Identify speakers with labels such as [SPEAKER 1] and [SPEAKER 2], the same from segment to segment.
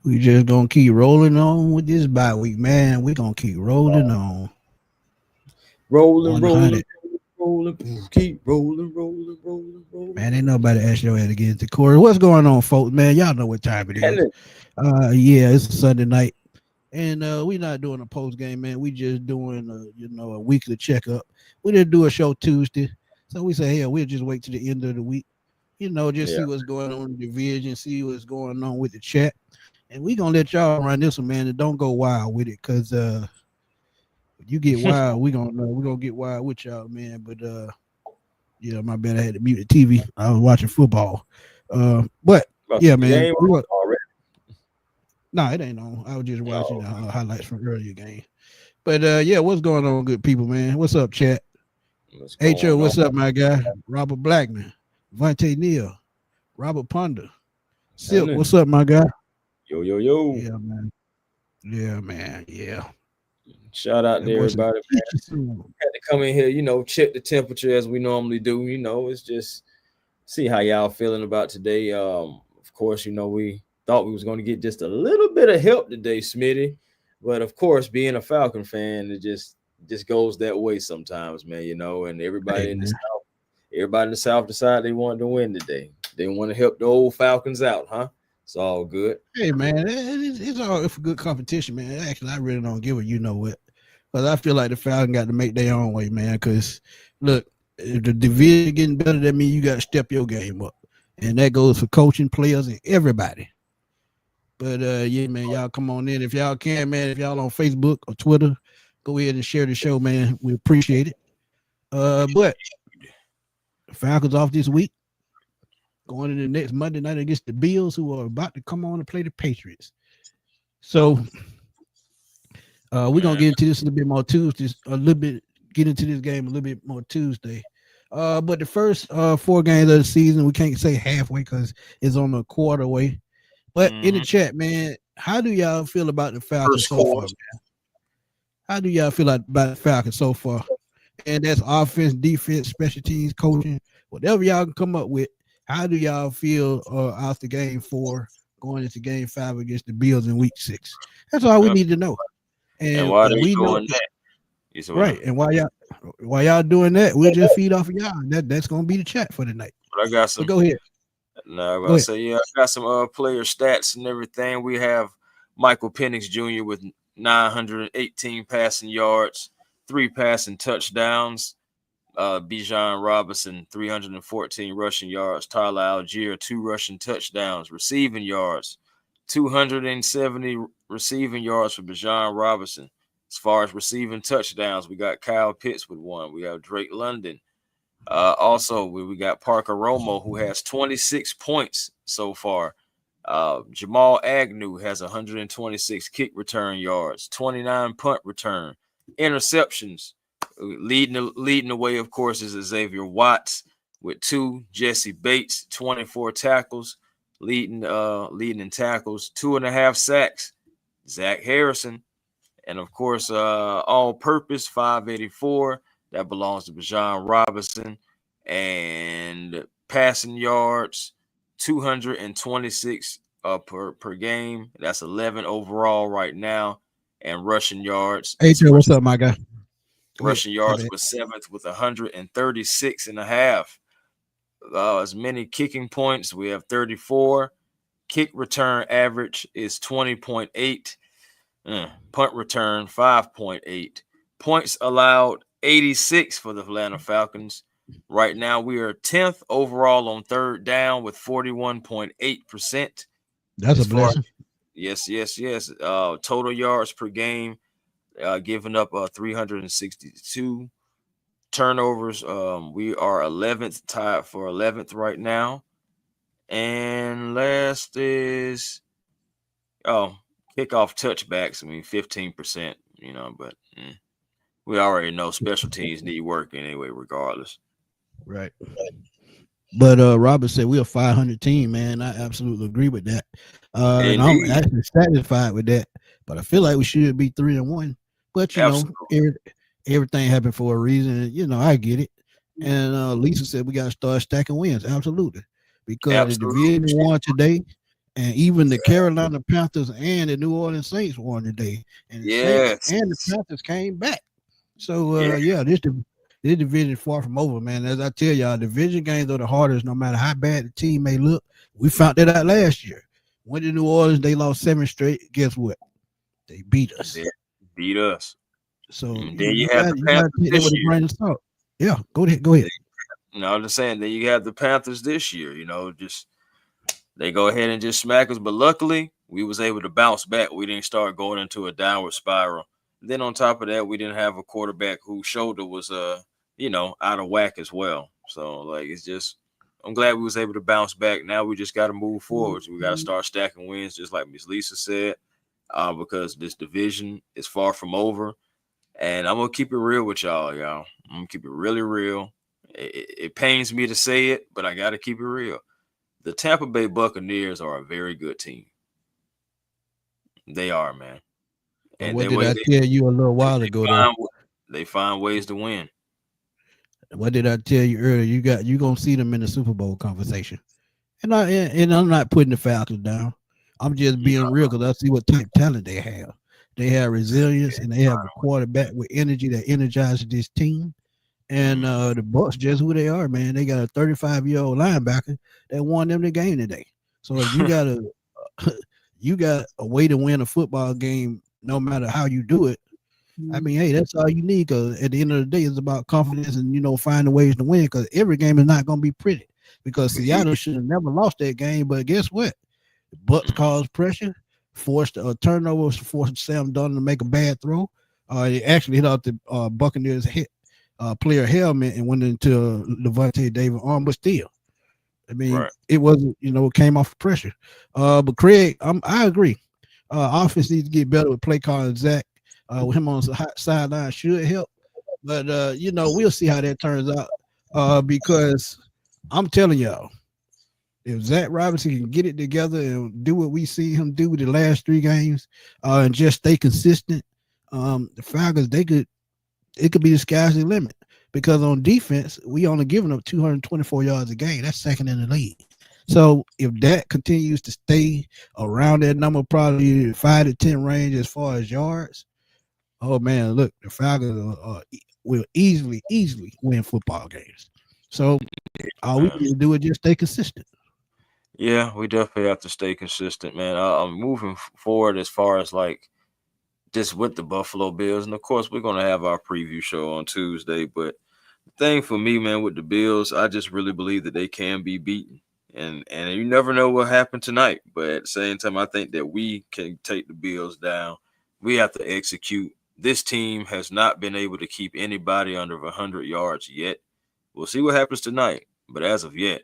[SPEAKER 1] We just gonna keep rolling on with this bye week, man. We gonna keep rolling on.
[SPEAKER 2] Rolling, rolling,
[SPEAKER 1] 100.
[SPEAKER 2] rolling, keep rolling, rolling, rolling, rolling.
[SPEAKER 1] Man, ain't nobody asked your ass to get into Corey. What's going on, folks? Man, y'all know what time it is.
[SPEAKER 2] Helen,
[SPEAKER 1] Yeah, it's a Sunday night. And we not doing a post game, man. We just doing a weekly checkup. We didn't do a show Tuesday. So we say, hey, we'll just wait to the end of the week. Just
[SPEAKER 2] yeah,
[SPEAKER 1] see what's going on in the division, see what's going on with the chat. And we gonna let y'all run this one, man. And don't go wild with it, cause you get wild, we gonna get wild with y'all, man. But yeah, my bad. I had to mute the TV. I was watching football. But
[SPEAKER 2] about
[SPEAKER 1] yeah,
[SPEAKER 2] the
[SPEAKER 1] man.
[SPEAKER 2] game already.
[SPEAKER 1] No, it ain't on. I was just watching
[SPEAKER 2] No,
[SPEAKER 1] highlights from earlier game. But yeah, what's going on, good people, man? What's up, chat?
[SPEAKER 2] what's
[SPEAKER 1] HO,
[SPEAKER 2] going on?
[SPEAKER 1] what's up, my guy? Robert Blackman, Vontae Neal, Robert Ponder, Silk,
[SPEAKER 2] Helen,
[SPEAKER 1] what's up, my guy?
[SPEAKER 2] yo, yo, yo.
[SPEAKER 1] Yeah, man. Yeah, man. Yeah.
[SPEAKER 2] Shout out
[SPEAKER 1] That
[SPEAKER 2] to
[SPEAKER 1] boy said,
[SPEAKER 2] everybody.
[SPEAKER 1] "Get you some."
[SPEAKER 2] Had to come in here, check the temperature as we normally do. It's just see how y'all feeling about today. Of course, we thought we was going to get just a little bit of help today, Smitty. But of course, being a Falcon fan, it just goes that way sometimes, man. And
[SPEAKER 1] Hey,
[SPEAKER 2] everybody in the
[SPEAKER 1] man.
[SPEAKER 2] South, decided they wanted to win today. They want to help the old Falcons out, huh? It's all good.
[SPEAKER 1] Hey, man. It's all for good competition, man. Actually, I really don't give a you know what. Because I feel like the Falcons got to make their own way, man. Because, look, if the division getting better, that means you got to step your game up. And that goes for coaching, players, and everybody. But yeah, man, y'all come on in. If y'all can, man, if y'all on Facebook or Twitter, go ahead and share the show, man. We appreciate it. But the Falcons off this week, going into the next Monday night against the Bills, who are about to come on and play the Patriots. So we're gonna
[SPEAKER 2] Man,
[SPEAKER 1] get into this a little bit more Tuesday, a little bit get into this game a little bit more Tuesday. But the first 4 games of the season, we can't say halfway because it's on a quarter way. But in the
[SPEAKER 2] mm-hmm.
[SPEAKER 1] chat, man, how do y'all feel about the Falcons
[SPEAKER 2] First
[SPEAKER 1] so far,
[SPEAKER 2] quarter.
[SPEAKER 1] man? How do y'all feel about the Falcons so far? And that's offense, defense, special teams, coaching, whatever y'all can come up with. How do y'all feel after game 4 going into game 5 against the Bills in week 6? That's all we
[SPEAKER 2] Yep.
[SPEAKER 1] need to know.
[SPEAKER 2] And
[SPEAKER 1] And
[SPEAKER 2] why they
[SPEAKER 1] we know
[SPEAKER 2] doing that? You said what
[SPEAKER 1] right.
[SPEAKER 2] now?
[SPEAKER 1] And while y'all doing that, we'll just feed off of y'all. That's gonna be the chat for the night.
[SPEAKER 2] But I got
[SPEAKER 1] But
[SPEAKER 2] some.
[SPEAKER 1] go ahead.
[SPEAKER 2] No, I'm
[SPEAKER 1] Go
[SPEAKER 2] about to
[SPEAKER 1] ahead.
[SPEAKER 2] say, yeah, I got some player stats and everything. We have Michael Penix Jr. with 918 passing yards, 3 passing touchdowns. Bijan Robinson, 314 rushing yards. Tyler Algier, 2 rushing touchdowns. Receiving yards, 270 receiving yards for Bijan Robinson. As far as receiving touchdowns, we got Kyle Pitts with 1. We have Drake London. Also, we got Parker Romo, who has 26 points so far. Jamal Agnew has 126 kick return yards, 29 punt return, interceptions. Leading the way, of course, is Xavier Watts with 2. Jesse Bates, 24 tackles, leading in tackles, 2.5 sacks. Zach Harrison, and of course, all-purpose 584. That belongs to Bijan Robinson. And passing yards, 226 per game. That's 11 overall right now. And rushing yards
[SPEAKER 1] Hey,
[SPEAKER 2] is
[SPEAKER 1] Joe, what's up, my guy? Go ahead.
[SPEAKER 2] rushing
[SPEAKER 1] My
[SPEAKER 2] yards
[SPEAKER 1] bad.
[SPEAKER 2] was 7th with 136 and a half. As many kicking points, we have 34. Kick return average is 20.8. Punt return 5.8. Points allowed 86 for the Atlanta Falcons. Right now we are 10th overall on third down with 41.8%.
[SPEAKER 1] That's a
[SPEAKER 2] As far
[SPEAKER 1] blessing.
[SPEAKER 2] yes. Total yards per game, giving up 362 turnovers. We are 11th, tied for 11th right now. And last is kickoff touchbacks. I mean, 15%, but we already know special teams need work anyway, regardless.
[SPEAKER 1] Right. But Robert said we're a 500 team, man. I absolutely agree with that. And I'm
[SPEAKER 2] Indeed.
[SPEAKER 1] actually satisfied with that. But I feel like we should be 3-1. But
[SPEAKER 2] Absolutely.
[SPEAKER 1] everything happened for a reason. I get it. And Lisa said we got to start stacking wins. Absolutely. Because the
[SPEAKER 2] Absolutely.
[SPEAKER 1] division won today, And even the Carolina Panthers and the New Orleans Saints won today, and the Saints
[SPEAKER 2] Yes.
[SPEAKER 1] and the Panthers came back. So
[SPEAKER 2] Yeah.
[SPEAKER 1] yeah, this division is far from over, man. As I tell y'all, division games are the hardest, no matter how bad the team may look. We found that out last year. Went to New Orleans, they lost 7 straight. Guess what? They beat us.
[SPEAKER 2] They beat us.
[SPEAKER 1] So
[SPEAKER 2] And
[SPEAKER 1] you
[SPEAKER 2] then
[SPEAKER 1] you
[SPEAKER 2] you have
[SPEAKER 1] got
[SPEAKER 2] the
[SPEAKER 1] you got to
[SPEAKER 2] Panthers
[SPEAKER 1] take that with
[SPEAKER 2] this
[SPEAKER 1] a
[SPEAKER 2] year.
[SPEAKER 1] grain of salt. Yeah, go ahead, go ahead.
[SPEAKER 2] No, I'm just saying that you have the Panthers this year, just they go ahead and just smack us. But luckily, we was able to bounce back. We didn't start going into a downward spiral. Then on top of that, we didn't have a quarterback whose shoulder was out of whack as well. So like it's just I'm glad we was able to bounce back. Now we just got to move forward. We got to start stacking wins, just like Miss Lisa said, because this division is far from over. And I'm gonna keep it real with y'all. I'm gonna keep it really real. It pains me to say it, but I gotta keep it real. The Tampa Bay Buccaneers are a very good team. They are, man.
[SPEAKER 1] But
[SPEAKER 2] And
[SPEAKER 1] what did I tell you a little while ago though?
[SPEAKER 2] they find ways to win.
[SPEAKER 1] What did I tell you earlier? You gonna see them in the Super Bowl conversation. And I'm not putting the Falcons down. I'm just
[SPEAKER 2] Yeah,
[SPEAKER 1] being real because I see what type of talent they have. They have resilience and they have a quarterback with energy that energizes this team. And the Bucks just who they are, man. They got a 35-year-old linebacker that won them the game today. So if you got a you got a way to win a football game, no matter how you do it. I mean, hey, that's all you need. Because at the end of the day, it's about confidence and finding ways to win. Because every game is not going to be pretty. Because Seattle should have never lost that game, but guess what? The Bucks caused pressure, forced a turnover, forced Sam Darnold to make a bad throw. He actually hit out the Buccaneers player helmet and went into Levante David arm, but still, I mean,
[SPEAKER 2] right.
[SPEAKER 1] it wasn't, it came off pressure. But Craig, I agree. Offense needs to get better with play calling. Zach, with him on the hot sideline should help. But we'll see how that turns out. Because I'm telling y'all, if Zach Robinson can get it together and do what we see him do with the last 3 games, and just stay consistent, the Falcons it could be the sky's the limit. Because on defense, we only giving up 224 yards a game. That's second in the league. So if that continues to stay around that number, probably 5 to 10 range as far as yards, oh man, look, the Falcons will easily win football games. So all we need to do is just stay consistent.
[SPEAKER 2] Yeah, we definitely have to stay consistent, man. I'm moving forward as far as like just with the Buffalo Bills, and of course we're gonna have our preview show on Tuesday. But the thing for me, man, with the Bills, I just really believe that they can be beaten, and you never know what happened tonight. But at the same time, I think that we can take the Bills down. We have to execute. This team has not been able to keep anybody under 100 yards yet. We'll see what happens tonight, but as of yet,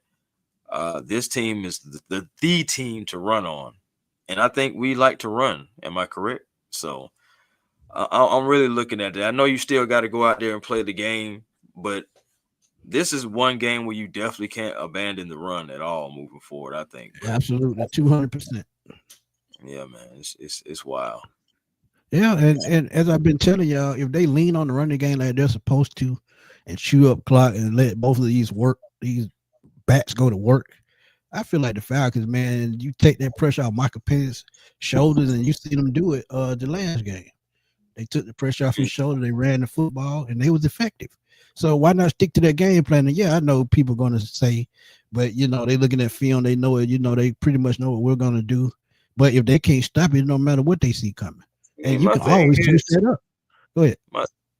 [SPEAKER 2] this team is the team to run on, and I think we like to run. Am I correct? So I'm really looking at that. I know you still got to go out there and play the game, but this is one game where you definitely can't abandon the run at all moving forward. I think. But
[SPEAKER 1] Absolutely, 200%.
[SPEAKER 2] yeah, man, it's wild.
[SPEAKER 1] Yeah, and as I've been telling y'all, if they lean on the running game like they're supposed to, and chew up clock and let both of these backs go to work, I feel like the Falcons, man, you take that pressure off Michael Penix's shoulders, and you see them do it the last game. They took the pressure off his shoulder, they ran the football, and they was effective. So why not stick to that game plan? And yeah, I know people are going to say, but they looking at film, they know it. They pretty much know what we're going to do. But if they can't stop it, no matter what they see coming,
[SPEAKER 2] I
[SPEAKER 1] and
[SPEAKER 2] mean,
[SPEAKER 1] you can always switch that up. Go ahead.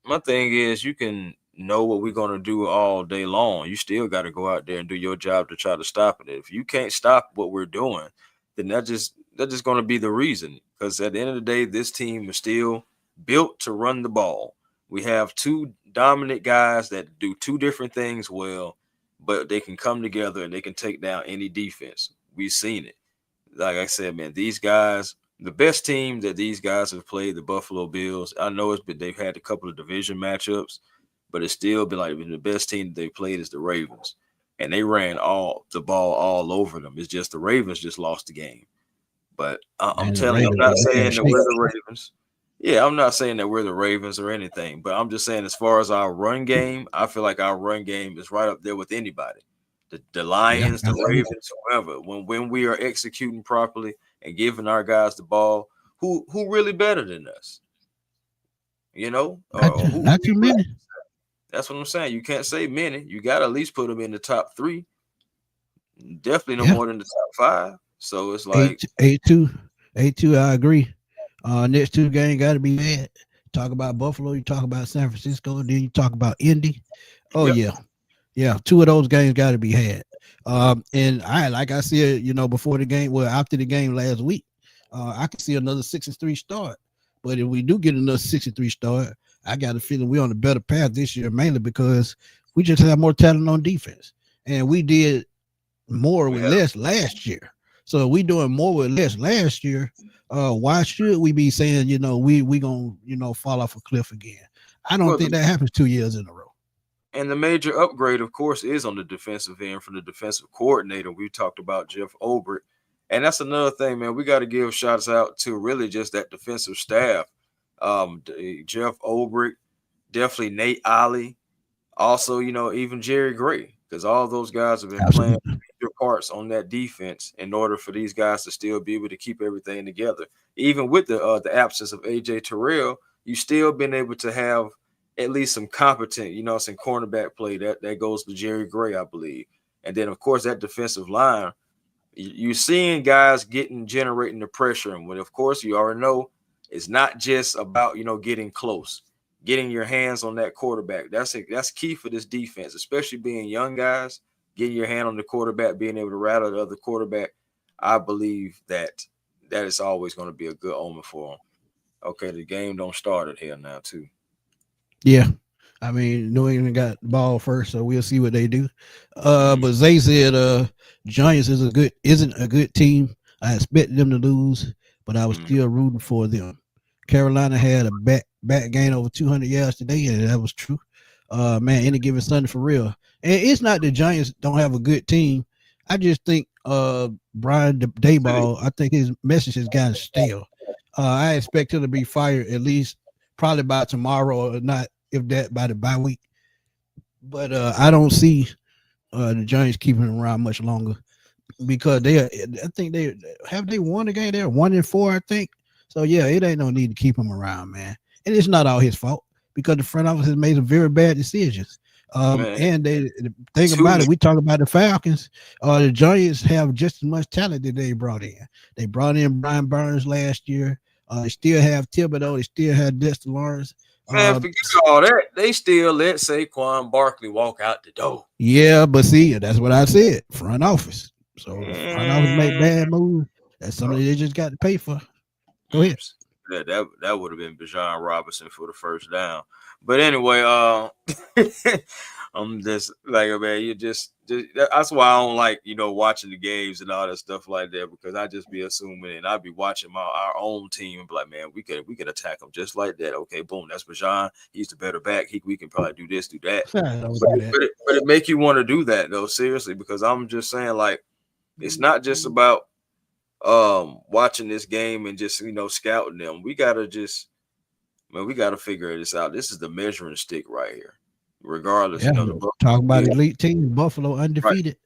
[SPEAKER 2] my thing is you can know what we're gonna do all day long. You still got to go out there and do your job to try to stop it. If you can't stop what we're doing, then that's just gonna be the reason. Because at the end of the day, this team is still built to run the ball. We have two dominant guys that do two different things well, but they can come together and they can take down any defense. We've seen it. Like I said, man, these guys, the best team that these guys have played, the Buffalo Bills. I know they've had a couple of division matchups, but it's still been like the best team that they played is the Ravens, and they ran all the ball all over them. It's just the Ravens just lost the game. But I'm
[SPEAKER 1] And the
[SPEAKER 2] telling you, I'm
[SPEAKER 1] Ravens
[SPEAKER 2] not
[SPEAKER 1] are in
[SPEAKER 2] saying that
[SPEAKER 1] shape.
[SPEAKER 2] we're the Ravens. Yeah, I'm not saying that we're the Ravens or anything, but I'm just saying as far as our run game, I feel like our run game is right up there with anybody. the Lions,
[SPEAKER 1] Yeah,
[SPEAKER 2] the Ravens, whoever. When we are executing properly and giving our guys the ball, who really better than us? You know, or who?
[SPEAKER 1] not too many.
[SPEAKER 2] That's what I'm saying. You can't say many. You got to at least put them in the top 3. Definitely no
[SPEAKER 1] Yeah,
[SPEAKER 2] more than the top 5. So it's like,
[SPEAKER 1] eight two. I agree. Next 2 games got to be had. Talk about Buffalo. You talk about San Francisco. Then you talk about Indy. Oh
[SPEAKER 2] yep.
[SPEAKER 1] yeah. 2 of those games got to be had. And like I said, before the game, well, after the game last week, I can see another 6-3 start. But if we do get another 6-3 start, I got a feeling we're on a better path this year, mainly because we just have more talent on defense, and we did more with less last year. So if we doing more with less last year, why should we be saying, we gonna, fall off a cliff again? I don't think that happens 2 years in a row.
[SPEAKER 2] And the major upgrade, of course, is on the defensive end from the defensive coordinator. We talked about Jeff Ulbrich. And that's another thing, man. We got to give shots out to really just that defensive staff. Jeff Ulbrich, definitely Nate Ollie, also, even Jerry Gray, because all those guys have been playing major parts on that defense in order for these guys to still be able to keep everything together. Even with the absence of AJ Terrell, you still been able to have at least some competent, some cornerback play. That goes to Jerry Gray, I believe. And then, of course, that defensive line, you're seeing guys generating the pressure. And when, of course, you already know it's not just about, getting close, getting your hands on that quarterback. That's key for this defense, especially being young guys, getting your hand on the quarterback, being able to rattle the other quarterback. I believe that is always going to be a good omen for them. Okay, the game don't start it here now, too.
[SPEAKER 1] Yeah. I mean, New England got the ball first, so we'll see what they do. But Zay said Giants isn't a good team. I expected them to lose, but I was still rooting for them. Carolina had a back gain over 200 yards today, and that was true. Man, any given Sunday for real. And it's not the Giants don't have a good team. I just think Brian Daboll, I think his message has gotten stale. I expect him to be fired at least probably by tomorrow, or not, if that, by the bye week. But I don't see the Giants keeping him around much longer, because I think they won the game. They're 1-4, I think. So yeah, it ain't no need to keep him around, man. And it's not all his fault, because the front office has made some very bad decisions. And they think about it. We talk about the Falcons. The Giants have just as much talent that they brought in. They brought in Brian Burns last year. They still have Thibodeau. They still have Dexter Lawrence.
[SPEAKER 2] Man, forget all that. They still let Saquon Barkley walk out the door.
[SPEAKER 1] Yeah, but see, that's what I said. Front office. So front office make bad moves. That's something they just got to pay for. Go ahead.
[SPEAKER 2] Yeah, that would have been Bijan Robinson for the first down. But anyway, I'm just like, man, you just that's why I don't like, watching the games and all that stuff like that, because I just be assuming, and I'd be watching our own team and be like, man, we could attack them just like that. Okay, boom, that's Bijan. He's the better back. We can probably do this, do that. But it make you want to do that though, seriously, because I'm just saying, like, it's not just about watching this game and just scouting them. We gotta figure this out. This is the measuring stick right here. Regardless,
[SPEAKER 1] talk about elite team, Buffalo undefeated.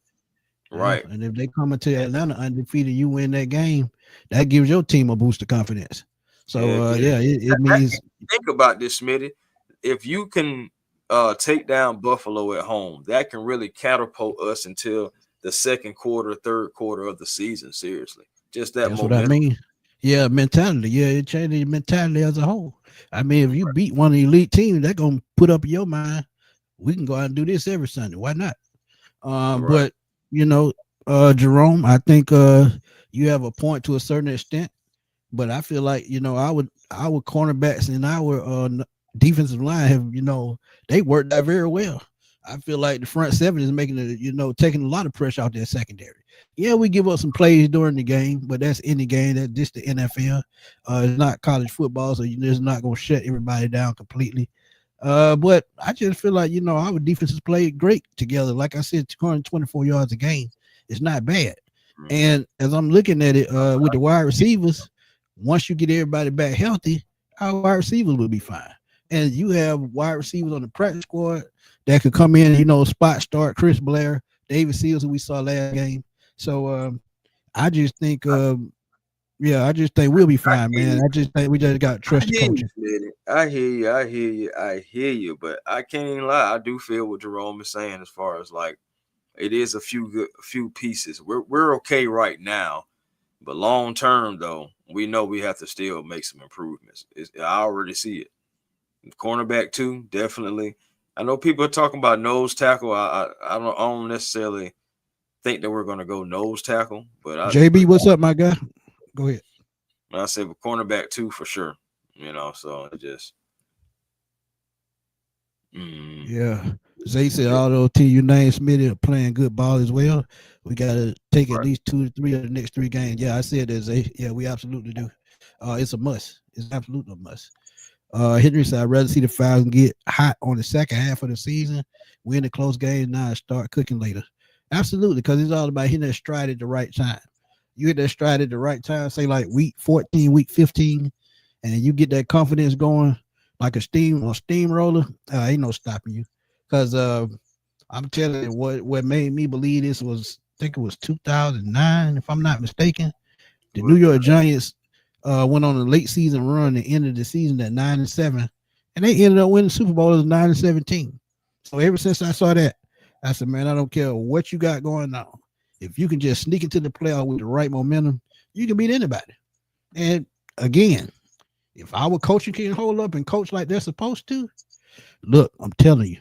[SPEAKER 2] Right.
[SPEAKER 1] And if they come into Atlanta undefeated, you win that game, that gives your team a boost of confidence. So it means,
[SPEAKER 2] think about this, Smitty. If you can take down Buffalo at home, that can really catapult us until the second quarter, third quarter of the season. Seriously. Just that momentum.
[SPEAKER 1] What I mean. Yeah, mentality. Yeah, it changes your mentality as a whole. I mean, if you beat one of the elite teams, they're gonna put up in your mind, we can go out and do this every Sunday. Why not? But Jerome, I think you have a point to a certain extent, but I feel like our cornerbacks and our defensive line have they worked out very well. I feel like the front seven is making it, taking a lot of pressure out their secondary. Yeah, we give up some plays during the game, but that's any game. That's just the NFL. It's not college football, so you're just not going to shut everybody down completely. But I just feel like, our defenses played great together. Like I said, 224 yards a game. It's not bad. And as I'm looking at it with the wide receivers, once you get everybody back healthy, our wide receivers will be fine. And you have wide receivers on the practice squad that could come in, spot start Chris Blair. David Seals, who we saw last game. So I just think, I just think we'll be fine, man. I just think we just got to trust the coaching.
[SPEAKER 2] I hear you, but I can't even lie. I do feel what Jerome is saying as far as like it is a few pieces. We're okay right now, but long term though, we know we have to still make some improvements. I already see it. Cornerback too, definitely. I know people are talking about nose tackle. I don't necessarily think that we're going to go nose tackle, but
[SPEAKER 1] JB, what's up, my guy? Go ahead.
[SPEAKER 2] I say with cornerback too for sure. So it just
[SPEAKER 1] yeah. Zay said all those teams you named Smitty are playing good ball as well. We got to take at least 2 to 3 of the next 3 games. Yeah, I said that, Zay. Yeah, we absolutely do. It's a must. It's absolutely a must. Henry said, I'd rather see the Falcons get hot on the second half of the season, win the close game, now and start cooking later. Absolutely, because it's all about hitting that stride at the right time. You hit that stride at the right time, say like week 14, week 15, and you get that confidence going like a steamroller, ain't no stopping you. Because I'm telling you, what made me believe this was, I think it was 2009, if I'm not mistaken. The New York Giants went on a late season run at the end of the season at 9-7, and they ended up winning the Super Bowl as 9-17. So ever since I saw that, I said, man, I don't care what you got going on. If you can just sneak into the playoff with the right momentum, you can beat anybody. And again, if our coaching can hold up and coach like they're supposed to, look, I'm telling you,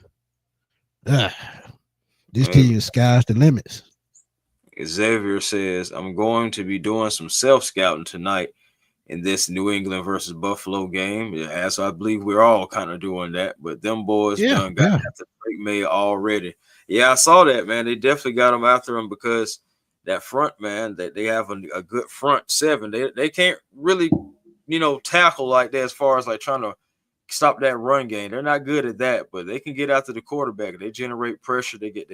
[SPEAKER 1] this team is sky's the limits.
[SPEAKER 2] Xavier says, I'm going to be doing some self-scouting tonight in this New England versus Buffalo game. As I believe we're all kind of doing that, but them boys done got after Drake May already. Yeah, I saw that, man. They definitely got them after him because that front, man, that they have a good front seven. They can't really, tackle like that as far as like trying to stop that run game. They're not good at that, but they can get after the quarterback. They generate pressure. They get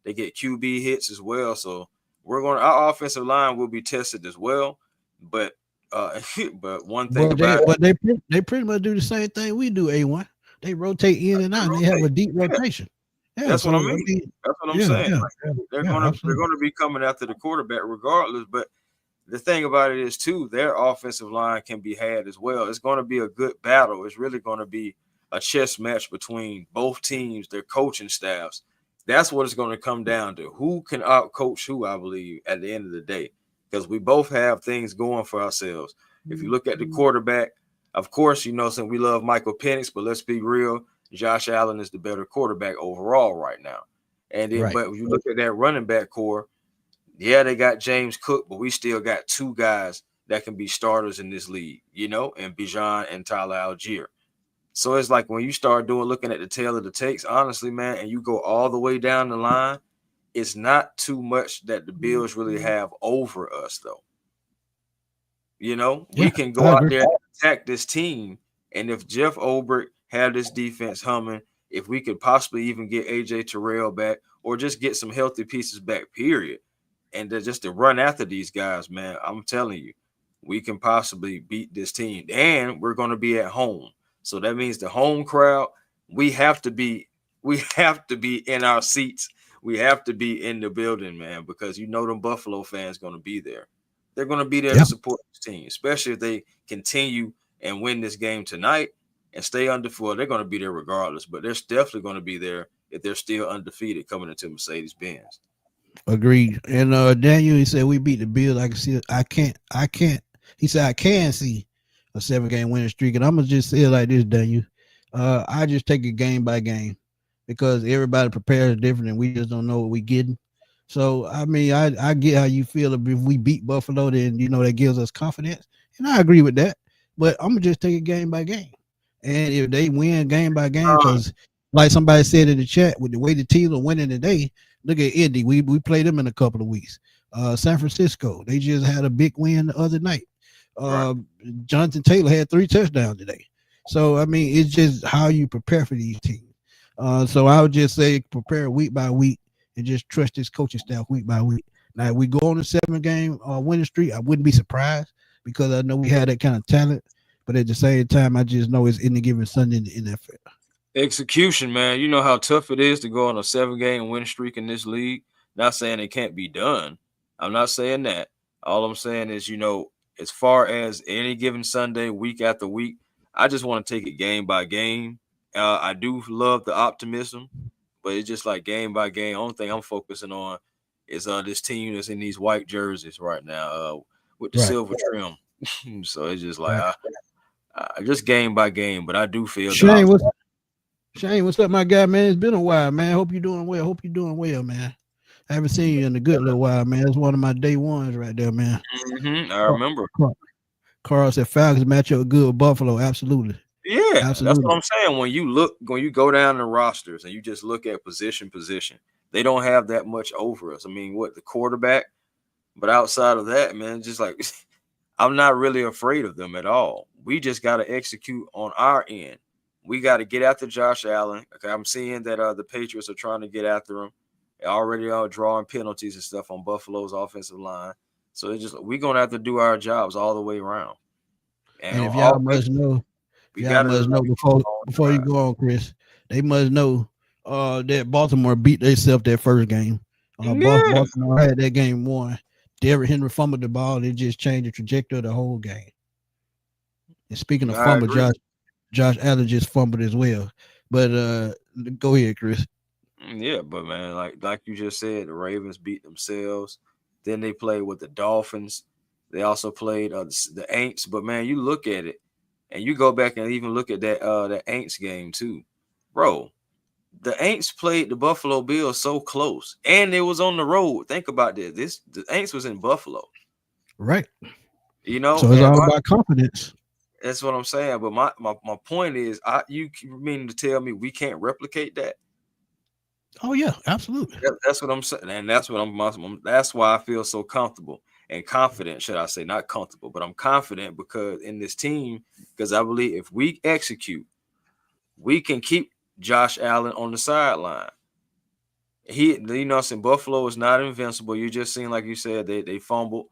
[SPEAKER 2] QB hits as well. So our offensive line will be tested as well. But one thing
[SPEAKER 1] they pretty much do the same thing we do. A1, they rotate in and out. And they have a deep rotation. Yeah,
[SPEAKER 2] that's what I mean. That's what I'm saying. They're going to be coming after the quarterback regardless. But the thing about it is too, their offensive line can be had as well. It's going to be a good battle. It's really going to be a chess match between both teams, their coaching staffs. That's what it's going to come down to. Who can out-coach who, I believe, at the end of the day. Because we both have things going for ourselves. If you look at the quarterback, of course, since we love Michael Penix, but let's be real, Josh Allen is the better quarterback overall right now. And then, But if you look at that running back core, yeah, they got James Cook, but we still got 2 guys that can be starters in this league, and Bijan and Tyler Algier. So it's like when you start looking at the tail of the takes, honestly, man, and you go all the way down the line, it's not too much that the Bills really have over us, though. We can go out there and attack this team, and if Jeff Ulbrich had this defense humming, if we could possibly even get AJ Terrell back or just get some healthy pieces back, period, and just to run after these guys, man, I'm telling you, we can possibly beat this team, and we're going to be at home. So that means the home crowd, we have to be in our seats. We have to be in the building, man, because them Buffalo fans going to be there. They're going to be there to support this team, especially if they continue and win this game tonight and stay undefeated. They're going to be there regardless, but they're definitely going to be there if they're still undefeated coming into Mercedes-Benz.
[SPEAKER 1] Agreed. And Daniel, he said we beat the Bills. I can't. He said I can see a 7-game winning streak, and I'm gonna just say it like this, Daniel. I just take it game by game because everybody prepares different, and we just don't know what we're getting. So I mean, I get how you feel. If we beat Buffalo, then that gives us confidence, and I agree with that. But I'm gonna just take it game by game, and if they win game by game, because like somebody said in the chat, with the way the teams are winning today, look at Indy. We played them in a couple of weeks. San Francisco, they just had a big win the other night. Jonathan Taylor had 3 touchdowns today. So I mean, it's just how you prepare for these teams. So I would just say prepare week by week and just trust this coaching staff week by week. Now, if we go on a 7-game winning streak, I wouldn't be surprised because I know we had that kind of talent. But at the same time, I just know it's any given Sunday in the NFL.
[SPEAKER 2] Execution, man. You know how tough it is to go on a 7-game winning streak in this league. Not saying it can't be done. I'm not saying that. All I'm saying is, as far as any given Sunday, week after week, I just want to take it game by game. I do love the optimism, but it's just like game by game. Only thing I'm focusing on is this team that's in these white jerseys right now, with the
[SPEAKER 1] Right.
[SPEAKER 2] silver trim. So it's just like
[SPEAKER 1] Right.
[SPEAKER 2] just game by game. But I do feel
[SPEAKER 1] Shane, what's up, my guy, man? It's been a while, man. Hope you're doing well, man. I haven't seen you in a good little while, man. It's one of my day ones right there, man.
[SPEAKER 2] I remember.
[SPEAKER 1] Carl said Falcons match up good with Buffalo. Absolutely.
[SPEAKER 2] Yeah,
[SPEAKER 1] Absolutely.
[SPEAKER 2] that's what I'm saying. When you go down the rosters and you just look at position, they don't have that much over us. I mean, the quarterback? But outside of that, man, just like I'm not really afraid of them at all. We just got to execute on our end. We got to get after Josh Allen. Okay, I'm seeing that the Patriots are trying to get after him. They already are drawing penalties and stuff on Buffalo's offensive line. So we're gonna have to do our jobs all the way around.
[SPEAKER 1] And if y'all must know, before you go on, Chris, they must know that Baltimore beat themselves that first game. Baltimore had that game won. Derrick Henry fumbled the ball. It just changed the trajectory of the whole game. And speaking of fumble, Josh Allen just fumbled as well. But go ahead, Chris.
[SPEAKER 2] Yeah, but man, like you just said, the Ravens beat themselves. Then they played with the Dolphins. They also played the Aints. But man, you look at it, and you go back and even look at that Aints game too, bro. The Aints played the Buffalo Bills so close, and it was on the road. Think about this. The Aints was in Buffalo,
[SPEAKER 1] right?
[SPEAKER 2] So
[SPEAKER 1] it's all about confidence.
[SPEAKER 2] That's what I'm saying. But my point is, you mean to tell me we can't replicate that?
[SPEAKER 1] Oh yeah, absolutely.
[SPEAKER 2] That's what I'm saying, and that's why I feel so comfortable and confident. Should I say not comfortable, but I'm confident because in this team, because I believe if we execute, we can keep Josh Allen on the sideline. In Buffalo is not invincible. You just seen, like you said, they fumbled.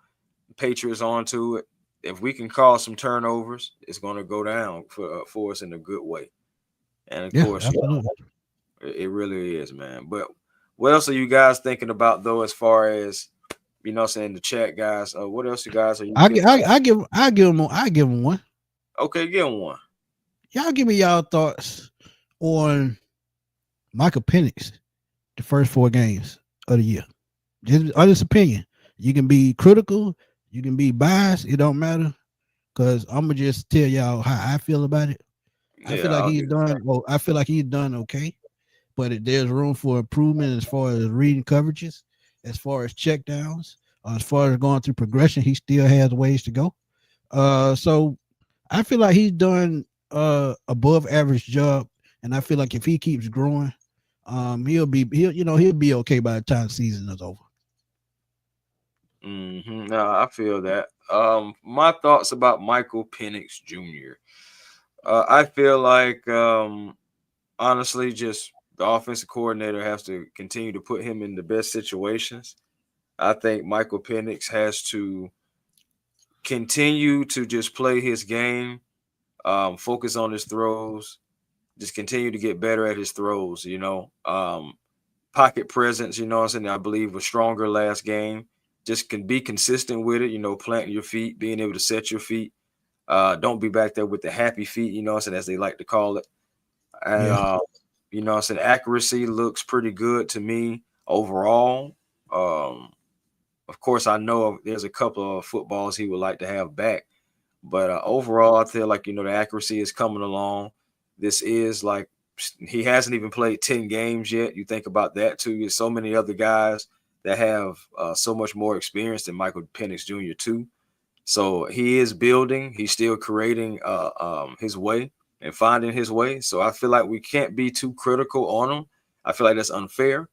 [SPEAKER 2] Patriots onto it. If we can cause some turnovers, it's going to go down for us in a good way. And of course, it really is, man. But what else are you guys thinking about though, as far as saying the chat, guys? What else you guys are you?
[SPEAKER 1] I give them one.
[SPEAKER 2] Okay, give them one.
[SPEAKER 1] Y'all give me y'all thoughts on Michael Penix, the first 4 games of the year. Just honest opinion. You can be critical, you can be biased. It don't matter, because I'm gonna just tell y'all how I feel about it. I feel like he's done. Well, I feel like he's done okay, but there's room for improvement as far as reading coverages, as far as checkdowns, as far as going through progression. He still has ways to go. So I feel like he's done above average job, and I feel like if he keeps growing, he'll be okay by the time the season is over.
[SPEAKER 2] No, I feel that. My thoughts about Michael Penix Jr. I feel like honestly, just the offensive coordinator has to continue to put him in the best situations. I think Michael Penix has to continue to just play his game, focus on his throws, just continue to get better at his throws, pocket presence, I believe was stronger last game. Just can be consistent with it, planting your feet, being able to set your feet. Don't be back there with the happy feet, as they like to call it. And, accuracy looks pretty good to me overall. Of course, I know there's a couple of footballs he would like to have back. But overall, I feel like, the accuracy is coming along. This is like he hasn't even played 10 games yet. You think about that, too. There's so many other guys that have so much more experience than Michael Penix Jr., too. So he is building. He's still creating his way and finding his way. So I feel like we can't be too critical on him. I feel like that's unfair.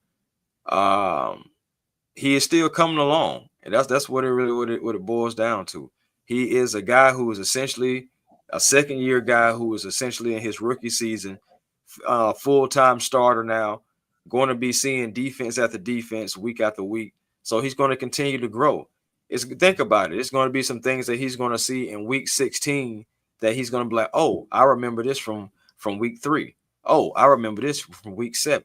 [SPEAKER 2] He is still coming along. And that's what it boils down to. He is a guy who is essentially a second-year guy who is essentially in his rookie season, full-time starter now, going to be seeing defense after defense, week after week. So he's going to continue to grow. Think about it. It's going to be some things that he's going to see in week 16 that he's going to be like, oh, I remember this from week 3. Oh, I remember this from week 7.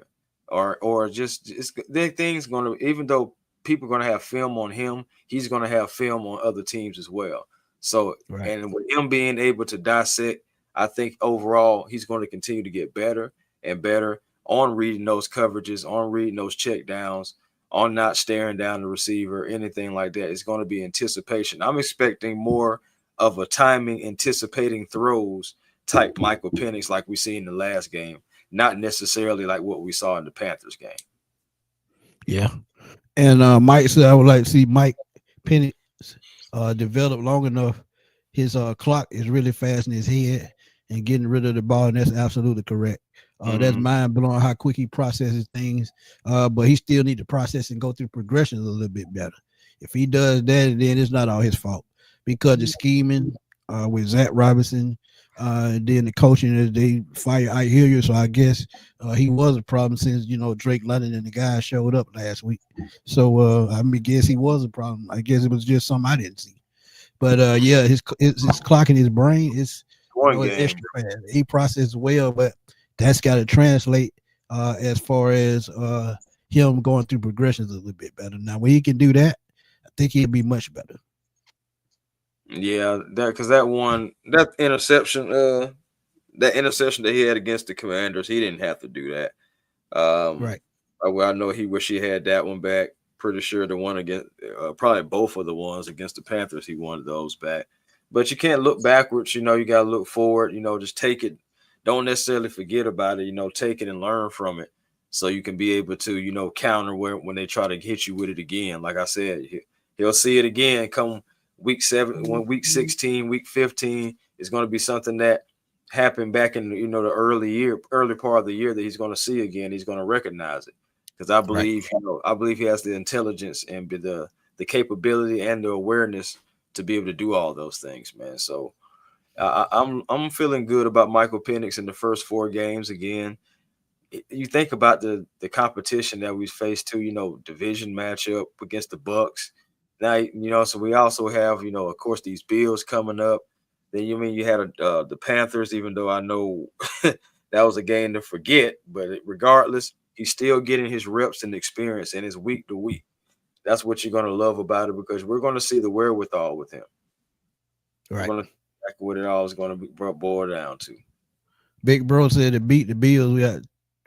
[SPEAKER 2] or just there things going to, even though people are going to have film on him, he's going to have film on other teams as well. So,
[SPEAKER 1] Right.
[SPEAKER 2] and with him being able to dissect, I think overall he's going to continue to get better and better on reading those coverages, on reading those check downs, on not staring down the receiver, anything like that. It's going to be anticipation. I'm expecting more of a timing, anticipating throws type Michael Penix like we see in the last game, not necessarily like what we saw in the Panthers game.
[SPEAKER 1] Yeah. And Mike said I would like to see Mike Penix develop long enough. His clock is really fast in his head and getting rid of the ball, and that's absolutely correct. That's mind blowing how quick he processes things. But he still need to process and go through progressions a little bit better. If he does that, then it's not all his fault because the scheming with Zach Robinson, then the coaching, they fire I hear you. So I guess he was a problem since Drake London and the guy showed up last week. So I guess he was a problem. I guess it was just something I didn't see. But yeah, his clock in his brain is extra fast. He processes well, but that's got to translate as far as him going through progressions a little bit better. Now, when he can do that, I think he'll be much better.
[SPEAKER 2] Yeah, because that interception that he had against the Commanders, he didn't have to do that.
[SPEAKER 1] Right.
[SPEAKER 2] I know he wish he had that one back. Pretty sure the one against probably both of the ones against the Panthers, he wanted those back. But you can't look backwards. You got to look forward. Just take it. Don't necessarily forget about it. Take it and learn from it, so you can be able to counter when they try to hit you with it again. Like I said, he'll see it again come week 7, when week 16, week 15 is going to be something that happened back in the early part of the year that he's going to see again. He's going to recognize it. Because I believe, I believe he has the intelligence and the capability and the awareness to be able to do all those things, man. So I'm feeling good about Michael Penix in the first 4 games. Again, you think about the competition that we faced too. Division matchup against the Bucks. Now, so we also have, of course, these Bills coming up. Then you had the Panthers, even though I know that was a game to forget, but regardless. He's still getting his reps and experience, and it's week to week. That's what you're going to love about it, because we're going to see the wherewithal with him.
[SPEAKER 1] Right.
[SPEAKER 2] We're going to check what it all is going to be boiled down to.
[SPEAKER 1] Big Bro said to beat the Bills,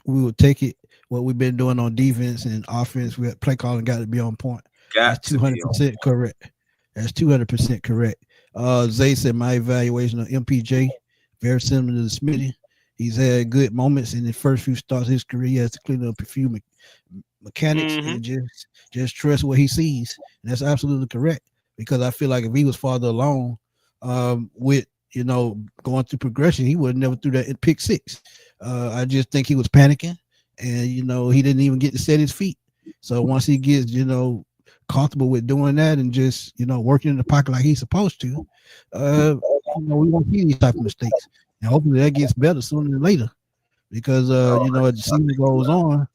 [SPEAKER 1] we would take it. What we've been doing on defense and offense, we had play calling got to be on point. That's 200% correct. That's 200% correct. Zay said my evaluation of MPJ very similar to Smitty. He's had good moments in the first few starts of his career. He has to clean up a few mechanics and just trust what he sees. And that's absolutely correct, because I feel like if he was farther along with going through progression, he would have never threw that in pick 6. I just think he was panicking, and he didn't even get to set his feet. So once he gets comfortable with doing that and just working in the pocket like he's supposed to, we won't see these type of mistakes. And hopefully that gets better sooner than later, because as the season goes on,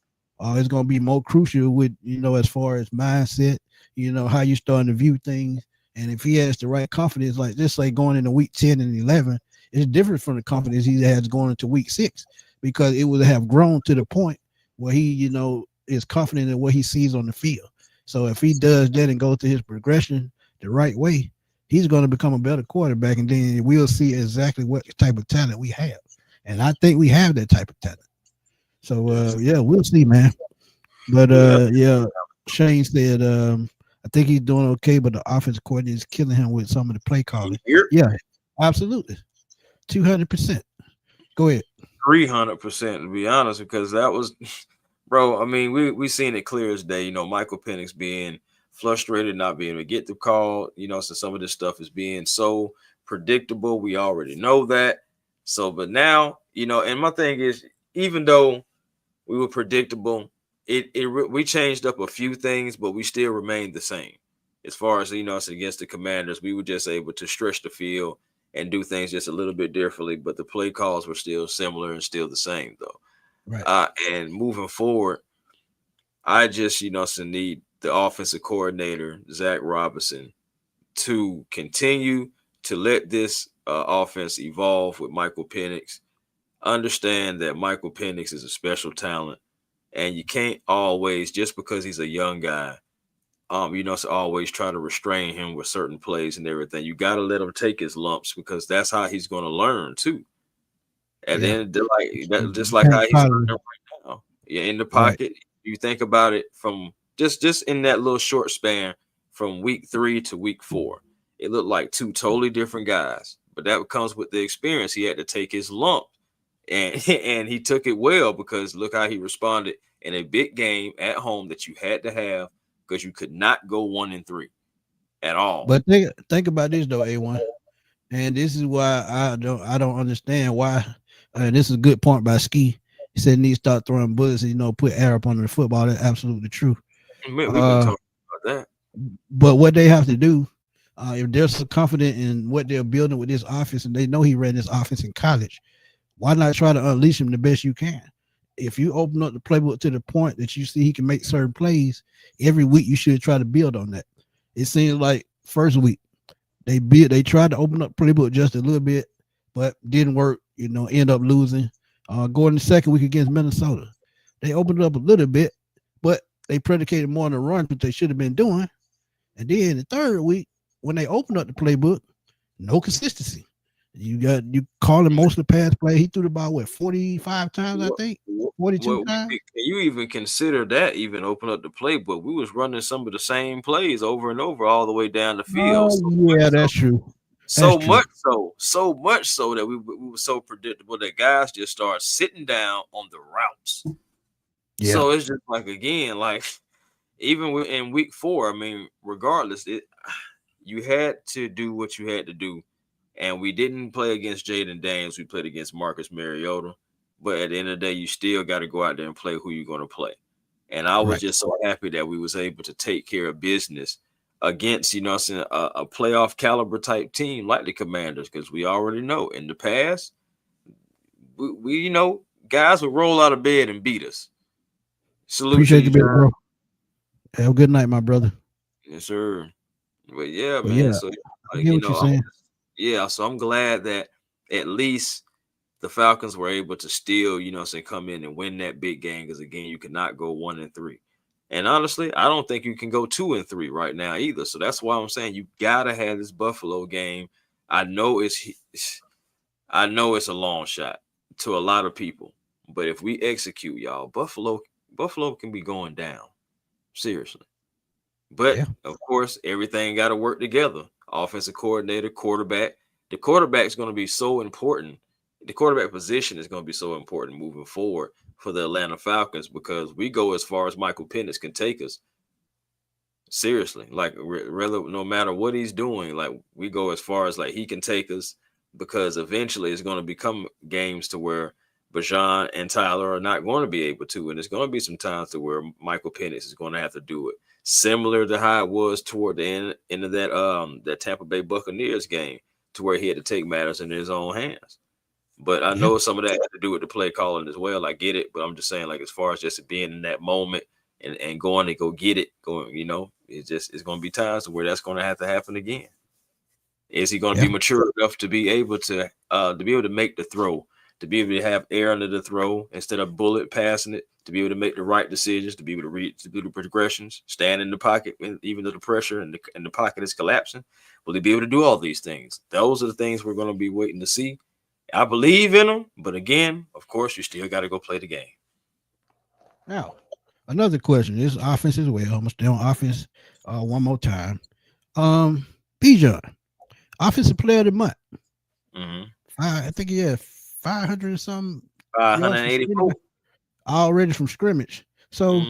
[SPEAKER 1] it's going to be more crucial with as far as mindset, how you starting to view things. And if he has the right confidence, like just like going into week 10 and 11, it's different from the confidence he has going into week 6, because it would have grown to the point where he is confident in what he sees on the field. So if he does that and goes to his progression the right way, he's going to become a better quarterback, and then we'll see exactly what type of talent we have. And I think we have that type of talent. So, yeah, we'll see, man. But, Shane said, I think he's doing okay, but the offensive coordinator is killing him with some of the play calling. Yeah, absolutely. 200%. Go ahead.
[SPEAKER 2] 300%, to be honest, because that was, bro, I mean, we seen it clear as day, Michael Penix being frustrated, not being able to get the call, so some of this stuff is being so predictable. We already know that. So, but now, and my thing is, even though we were predictable, we changed up a few things, but we still remained the same. As far as, us against the Commanders, we were just able to stretch the field and do things just a little bit differently, but the play calls were still similar and still the same, though.
[SPEAKER 1] Right.
[SPEAKER 2] And moving forward, I just, need the offensive coordinator, Zach Robinson, to continue to let this offense evolve with Michael Penix. Understand that Michael Penix is a special talent. And you can't always, just because he's a young guy, so always try to restrain him with certain plays and everything. You got to let him take his lumps because that's how he's going to learn too. And
[SPEAKER 1] Yeah.
[SPEAKER 2] then like that, just
[SPEAKER 1] You
[SPEAKER 2] like how
[SPEAKER 1] can't
[SPEAKER 2] he's
[SPEAKER 1] tolerate
[SPEAKER 2] learning
[SPEAKER 1] it.
[SPEAKER 2] right now. Yeah, in the
[SPEAKER 1] Right.
[SPEAKER 2] pocket. You think about it from just in that little short span from week 3 to week 4. It looked like two totally different guys. But that comes with the experience. He had to take his lump. And and he took it well because look how he responded in a big game at home that you had to have because you could not go 1-3 at all.
[SPEAKER 1] But think about this though, A1. And this is why I don't understand why. And this is a good point by Ski. He said he needs to start throwing bullets and put air up under the football. That's absolutely true.
[SPEAKER 2] Man, we've been talking about that.
[SPEAKER 1] But what they have to do, if they're so confident in what they're building with this offense, and they know he ran this offense in college, why not try to unleash him the best you can? If you open up the playbook to the point that you see he can make certain plays, every week you should try to build on that. It seems like first week they tried to open up playbook just a little bit, but didn't work. End up losing. Going the second week against Minnesota, they opened it up a little bit, but they predicated more on the run, which they should have been doing. And then the third week, when they opened up the playbook, no consistency. You calling most of the pass play. He threw the ball 45 times, I think. 42 times.
[SPEAKER 2] Can you even consider that even open up the playbook? We was running some of the same plays over and over all the way down the field.
[SPEAKER 1] Yeah, that's true.
[SPEAKER 2] So much so that we were so predictable that guys just started sitting down on the routes. Yeah. So it's just like, again, like even in week 4, I mean, regardless, you had to do what you had to do. And we didn't play against Jaden Daniels. We played against Marcus Mariota. But at the end of the day, you still got to go out there and play who you're going to play. And I was just so happy that we was able to take care of business against, a playoff caliber type team like the Commanders, because we already know in the past, we guys would roll out of bed and beat us. Salute.
[SPEAKER 1] Appreciate you, bro. Have a good night, my brother.
[SPEAKER 2] Yes, sir. But yeah, man. Yeah, so
[SPEAKER 1] I get what you're saying.
[SPEAKER 2] So I'm glad that at least the Falcons were able to still, come in and win that big game, because again, you cannot go 1-3. And honestly, I don't think you can go 2-3 right now either. So that's why I'm saying you gotta have this Buffalo game. I know it's a long shot to a lot of people, but if we execute, y'all, Buffalo can be going down. Seriously. But of course, everything got to work together. Offensive coordinator, quarterback. The quarterback is going to be so important. The quarterback position is going to be so important moving forward for the Atlanta Falcons, because we go as far as Michael Penix can take us. Seriously, like no matter what he's doing, like we go as far as like he can take us, because eventually it's going to become games to where Bijan and Tyler are not going to be able to, and it's going to be some times to where Michael Penix is going to have to do it. Similar to how it was toward the end of that Tampa Bay Buccaneers game, to where he had to take matters in his own hands. But I know some of that had to do with the play calling as well. I get it, but I'm just saying, like, as far as just being in that moment and going to go get it, it's going to be times where that's going to have to happen again. Is he going to be mature enough to be able to make the throw, to be able to have air under the throw instead of bullet passing it, to be able to make the right decisions, to be able to read, to do the progressions, stand in the pocket, even though the pressure and the pocket is collapsing? Will he be able to do all these things? Those are the things we're going to be waiting to see. I believe in him, but again, of course, you still got to go play the game.
[SPEAKER 1] Now, another question. This offense as well. I'm going to stay on offense one more time. Bijan, offensive player of the month.
[SPEAKER 2] Mm-hmm.
[SPEAKER 1] I think he had 500 or something.
[SPEAKER 2] 584
[SPEAKER 1] already from scrimmage. So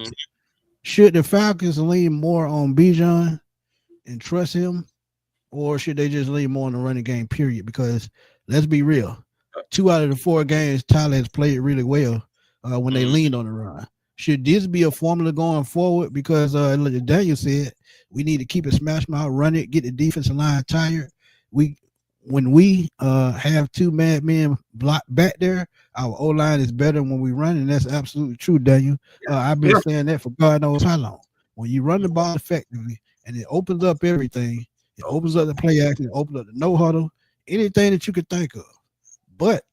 [SPEAKER 1] should the Falcons lean more on Bijan and trust him, or should they just lean more on the running game, period? Because let's be real. 2 out of the 4 games, Tyler has played really well when they leaned on the run. Should this be a formula going forward? Because like Daniel said, we need to keep it smash mouth, run it, get the defensive line tired. When we have 2 madmen blocked back there, our O-line is better when we run, and that's absolutely true, Daniel. I've been saying that for God knows how long. When you run the ball effectively and it opens up everything, it opens up the play action, it opens up the no huddle, anything that you could think of. But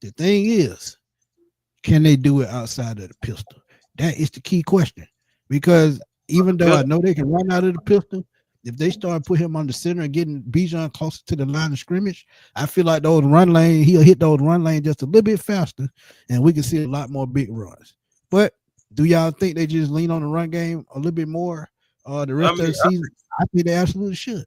[SPEAKER 1] the thing is, can they do it outside of the pistol? That is the key question. Because even though I know they can run out of the pistol, if they start put him on the center and getting Bijan closer to the line of scrimmage, I feel like those run lane, he'll hit those run lane just a little bit faster, and we can see a lot more big runs. But do y'all think they just lean on the run game a little bit more the
[SPEAKER 2] I
[SPEAKER 1] rest of
[SPEAKER 2] mean,
[SPEAKER 1] the season? I think they absolutely should.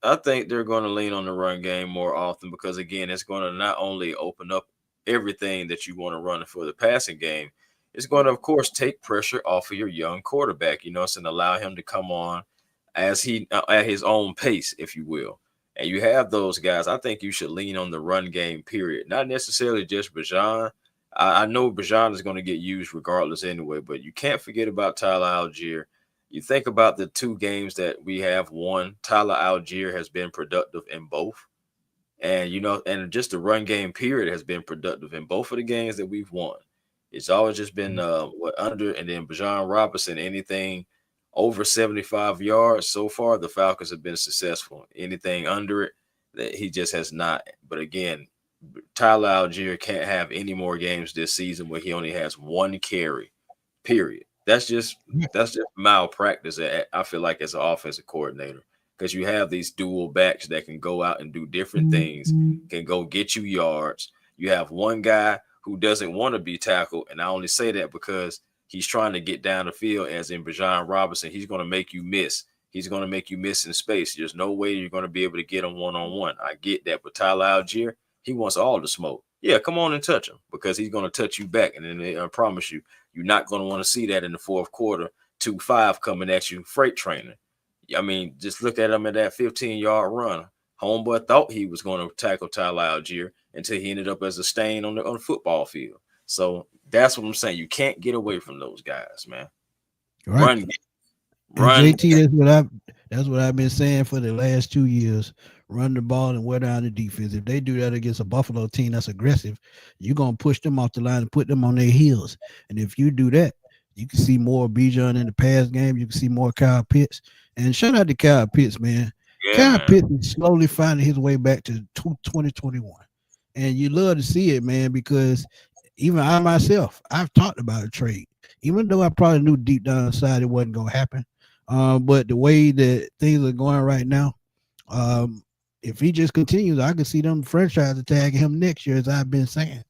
[SPEAKER 2] I think they're going to lean on the run game more often because, again, it's going to not only open up everything that you want to run for the passing game, it's going to, of course, take pressure off of your young quarterback. It's going to allow him to come on as he at his own pace, if you will. And you have those guys. I think you should lean on the run game, period. Not necessarily just Bijan. I know Bijan is going to get used regardless anyway, but you can't forget about Tyler Algier. You think about the two games that we have won. Tyler Algier has been productive in both. And, and just the run game period has been productive in both of the games that we've won. It's always just been under, and then Bijan Robinson, anything over 75 yards so far, the Falcons have been successful. Anything under it, that he just has not. But again, Tyler Algier can't have any more games this season where he only has one carry, period. That's just malpractice. I feel like as an offensive coordinator, because you have these dual backs that can go out and do different things, can go get you yards. You have one guy who doesn't want to be tackled, and I only say that because he's trying to get down the field, as in Bijan Robinson. He's going to make you miss. He's going to make you miss in space. There's no way you're going to be able to get him one-on-one. I get that, but Tyler Algier, he wants all the smoke. Yeah, come on and touch him because he's going to touch you back, and then I promise you, you're not going to want to see that in the fourth quarter. 2-5 coming at you, freight trainer. I mean, just look at him at that 15-yard run. Homeboy thought he was going to tackle Tyler Algier until he ended up as a stain on the football field. So that's what I'm saying. You can't get away from those guys, man.
[SPEAKER 1] Right. Run. JT, that's what I've been saying for the last 2 years. Run the ball and wear down the defense. If they do that against a Buffalo team that's aggressive, you're going to push them off the line and put them on their heels. And if you do that, you can see more Bijan in the pass game. You can see more Kyle Pitts. And shout out to Kyle Pitts, man. Yeah, Kyle Pitts is slowly finding his way back to 2021. And you love to see it, man, because even I myself, I've talked about a trade. Even though I probably knew deep down inside it wasn't going to happen. But the way that things are going right now, if he just continues, I can see them franchise tagging him next year, as I've been saying.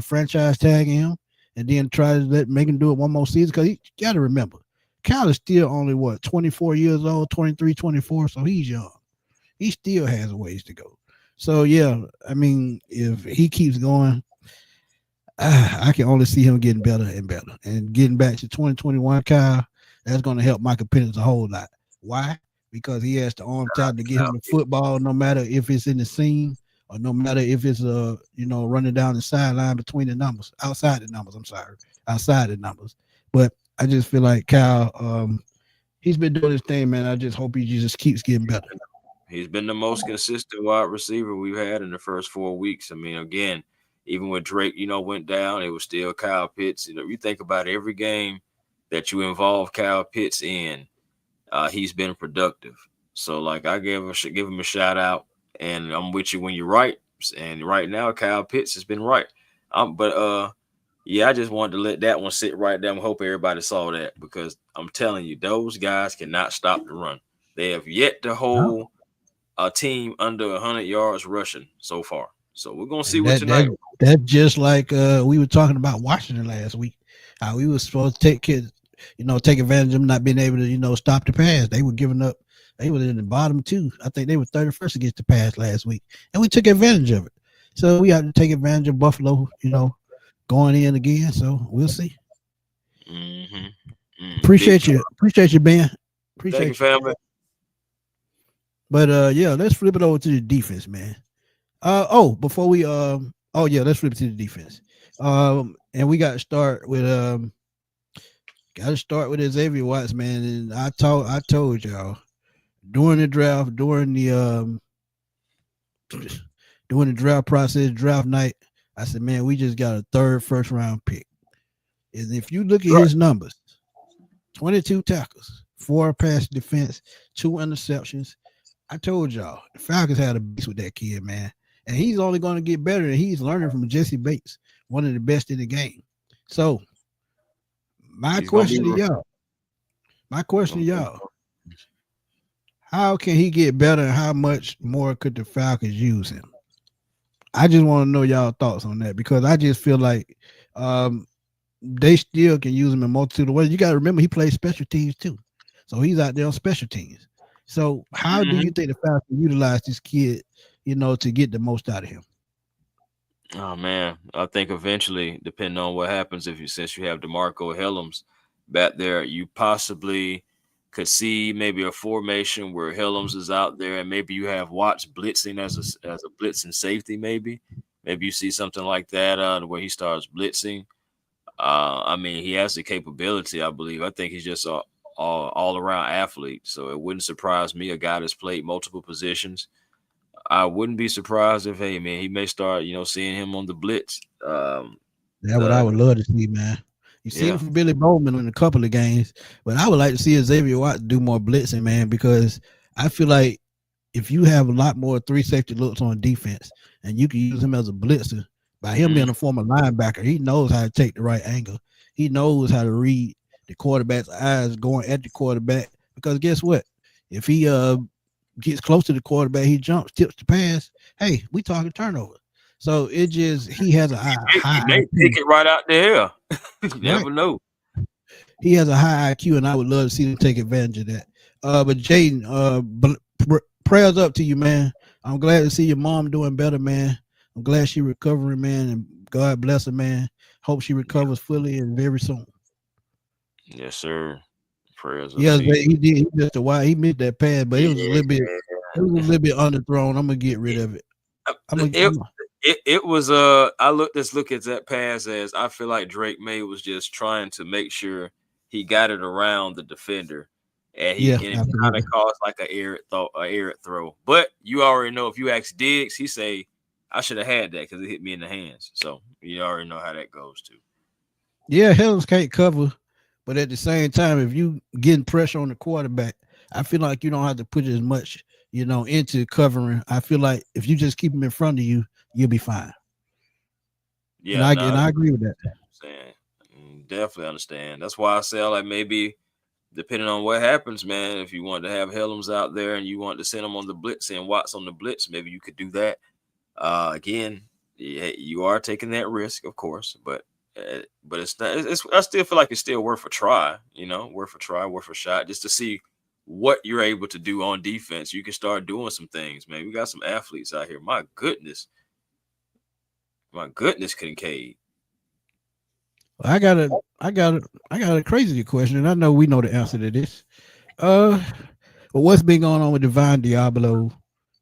[SPEAKER 1] Franchise tagging him and then try to make him do it one more season. Because you got to remember, Kyle is still only, 24 years old, 23, 24, so he's young. He still has a ways to go. So, yeah, I mean, if he keeps going, I can only see him getting better and better. And getting back to 2021, Kyle, that's going to help Michael Penix a whole lot. Why? Because he has the arm talent to get him the football, no matter if it's in the seam or no matter if it's running down the sideline between the numbers, outside the numbers. But I just feel like Kyle, he's been doing his thing, man. I just hope he just keeps getting better.
[SPEAKER 2] He's been the most consistent wide receiver we've had in the first 4 weeks. I mean, again, even when Drake, went down, it was still Kyle Pitts. You think about every game that you involve Kyle Pitts in, he's been productive. So, I give him a shout out, and I'm with you when you're right. And right now, Kyle Pitts has been right. Yeah, I just wanted to let that one sit right there. I hope everybody saw that because I'm telling you, those guys cannot stop the run. They have yet to hold a team under 100 yards rushing so far. So we're gonna see what tonight.
[SPEAKER 1] That's just like we were talking about Washington last week. How we were supposed to take advantage of them not being able to, stop the pass. They were giving up. They were in the bottom two. I think they were 31st against the pass last week, and we took advantage of it. So we have to take advantage of Buffalo, going in again. So we'll see. Appreciate you, Ben. Appreciate you,
[SPEAKER 2] family.
[SPEAKER 1] But yeah, let's flip it over to the defense, man. Let's flip it to the defense. And we got to start with Xavier Watts, man. And I told y'all during the draft, during the draft process, draft night, I said, man, we just got a third first round pick. And if you look at his numbers, 22 tackles, 4 pass defense, 2 interceptions. I told y'all the Falcons had a beast with that kid, man. And he's only going to get better. And he's learning from Jesse Bates, one of the best in the game. So My
[SPEAKER 2] He's gonna be.
[SPEAKER 1] question to y'all. My question to y'all. How can he get better and how much more could the Falcons use him? I just want to know y'all thoughts on that because I just feel like they still can use him in multitude of ways. You got to remember he plays special teams too. So he's out there on special teams. So how do you think the Falcons utilize this kid, to get the most out of him?
[SPEAKER 2] Oh man, I think eventually, depending on what happens, since you have DeMarco Hellams back there, you possibly could see maybe a formation where Hellams is out there, and maybe you have Watts blitzing as a blitzing safety. Maybe you see something like that where he starts blitzing. I mean, he has the capability, I believe. I think he's just a all around athlete. So it wouldn't surprise me, a guy that's played multiple positions. I wouldn't be surprised if, hey man, he may start, seeing him on the blitz.
[SPEAKER 1] That's what I would love to see, man. You see
[SPEAKER 2] Yeah.
[SPEAKER 1] it for Billy Bowman in a couple of games, but I would like to see Xavier Watt do more blitzing, man, because I feel like if you have a lot more 3 safety looks on defense and you can use him as a blitzer, by him being a former linebacker, he knows how to take the right angle. He knows how to read the quarterback's eyes going at the quarterback, because guess what? If he gets close to the quarterback, he jumps, tips the pass. Hey, we talking turnover. So he has a high
[SPEAKER 2] may take it right out there. You never know.
[SPEAKER 1] He has a high IQ, and I would love to see him take advantage of that. But Jaden, prayers up to you, man. I'm glad to see your mom doing better, man. I'm glad she recovering, man, and God bless her, man. Hope she recovers fully and very soon.
[SPEAKER 2] Yes, sir. Prayers up.
[SPEAKER 1] Yeah, he did. He missed a while. He missed that pass, but it was a little bit. It was a little bit underthrown. I'm gonna get rid of it.
[SPEAKER 2] It was I look at that pass as I feel like Drake May was just trying to make sure he got it around the defender, and it kind of caused like an errant throw. But you already know, if you ask Diggs, he say, I should have had that because it hit me in the hands. So you already know how that goes too.
[SPEAKER 1] Yeah, Helms can't cover, but at the same time, if you getting pressure on the quarterback, I feel like you don't have to put as much, into covering. I feel like if you just keep him in front of you, you'll be fine.
[SPEAKER 2] Yeah,
[SPEAKER 1] and I agree with that.
[SPEAKER 2] Definitely understand. That's why I say, like, maybe depending on what happens, man, if you want to have Helms out there and you want to send him on the blitz and Watts on the blitz, maybe you could do that. Again, you are taking that risk, of course, but it's not. I still feel like it's still worth a try. Worth a shot, just to see what you're able to do on defense. You can start doing some things, man. We got some athletes out here. My goodness, Kincaid.
[SPEAKER 1] I got a crazy question, and I know we know the answer to this. But what's been going on with Divine Diablo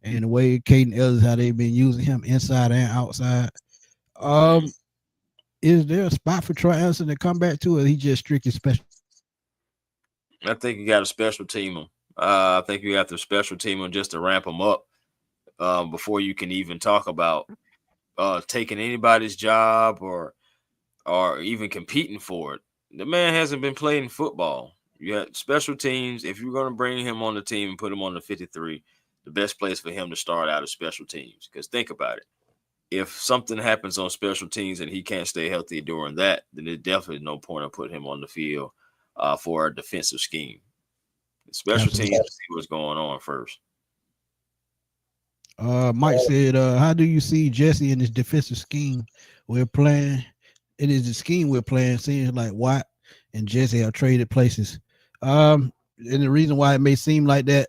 [SPEAKER 1] and the way Caden Ellis, how they've been using him inside and outside? Is there a spot for Troy Anderson to come back to, or he just strictly special?
[SPEAKER 2] I think you got a special team him. I think you have to special team him just to ramp him up before you can even talk about taking anybody's job or even competing for it. The man hasn't been playing football. You have special teams. If you're going to bring him on the team and put him on the 53, the best place for him to start out is special teams. Because think about it. If something happens on special teams and he can't stay healthy during that, then there's definitely no point in putting him on the field for a defensive scheme. The special teams to see what's going on first.
[SPEAKER 1] Mike said, how do you see Jesse in this defensive scheme we're playing? It is the scheme we're playing. Seems like Watt and Jesse have traded places. And the reason why it may seem like that,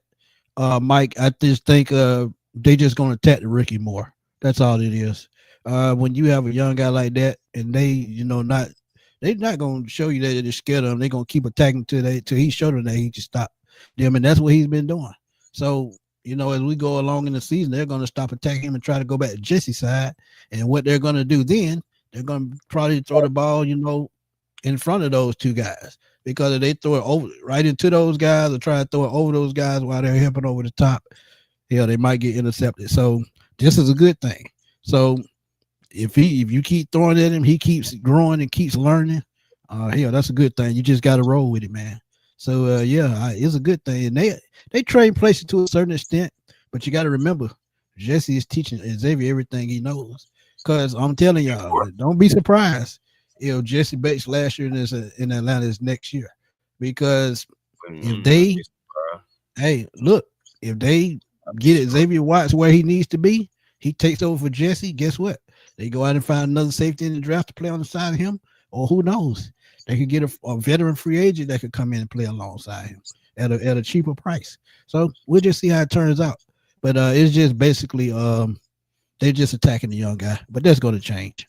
[SPEAKER 1] Mike, I just think they just going to attack the rookie more. That's all it is. When you have a young guy like that, and they're not going to show you that they're scared of him. They're going to keep attacking till he showed them that he just stop them, and that's what he's been doing. So, as we go along in the season, they're going to stop attacking him and try to go back to Jesse's side. And what they're going to do then, they're going to probably throw the ball, in front of those two guys, because if they throw it over right into those guys or try to throw it over those guys while they're helping over the top, they might get intercepted. So this is a good thing. So if you keep throwing at him, he keeps growing and keeps learning. That's a good thing. You just got to roll with it, man. So it's a good thing. And they trade places to a certain extent, but you got to remember, Jesse is teaching Xavier everything he knows. Because I'm telling y'all, don't be surprised Jesse Bates last year in Atlanta is next year. Because if
[SPEAKER 2] Mm,
[SPEAKER 1] they, hey, look, if they get Xavier Watts where he needs to be, he takes over for Jesse. Guess what? They go out and find another safety in the draft to play on the side of him, or who knows? They could get a veteran free agent that could come in and play alongside him at a cheaper price. So we'll just see how it turns out. But it's just basically they're just attacking the young guy. But that's going to change.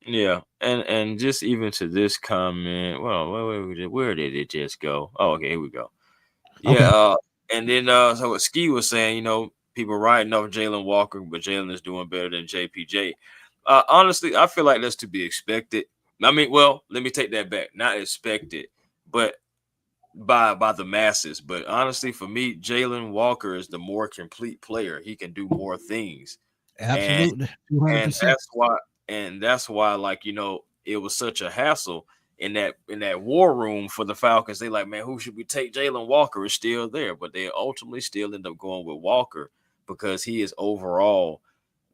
[SPEAKER 2] Yeah, and just even to this comment, well, where did it just go? Oh, okay, here we go. Yeah,
[SPEAKER 1] Okay.
[SPEAKER 2] and then so what Ski was saying, people writing off Jalen Walker, but Jalen is doing better than JPJ. Honestly, I feel like that's to be expected. I mean, well, let me take that back. Not expected, but by the masses. But honestly, for me, Jalen Walker is the more complete player. He can do more things. And
[SPEAKER 1] Absolutely. 200%.
[SPEAKER 2] that's why like it was such a hassle in that war room for the Falcons. They like, man, who should we take? Jalen Walker is still there, but they ultimately still end up going with Walker because he is overall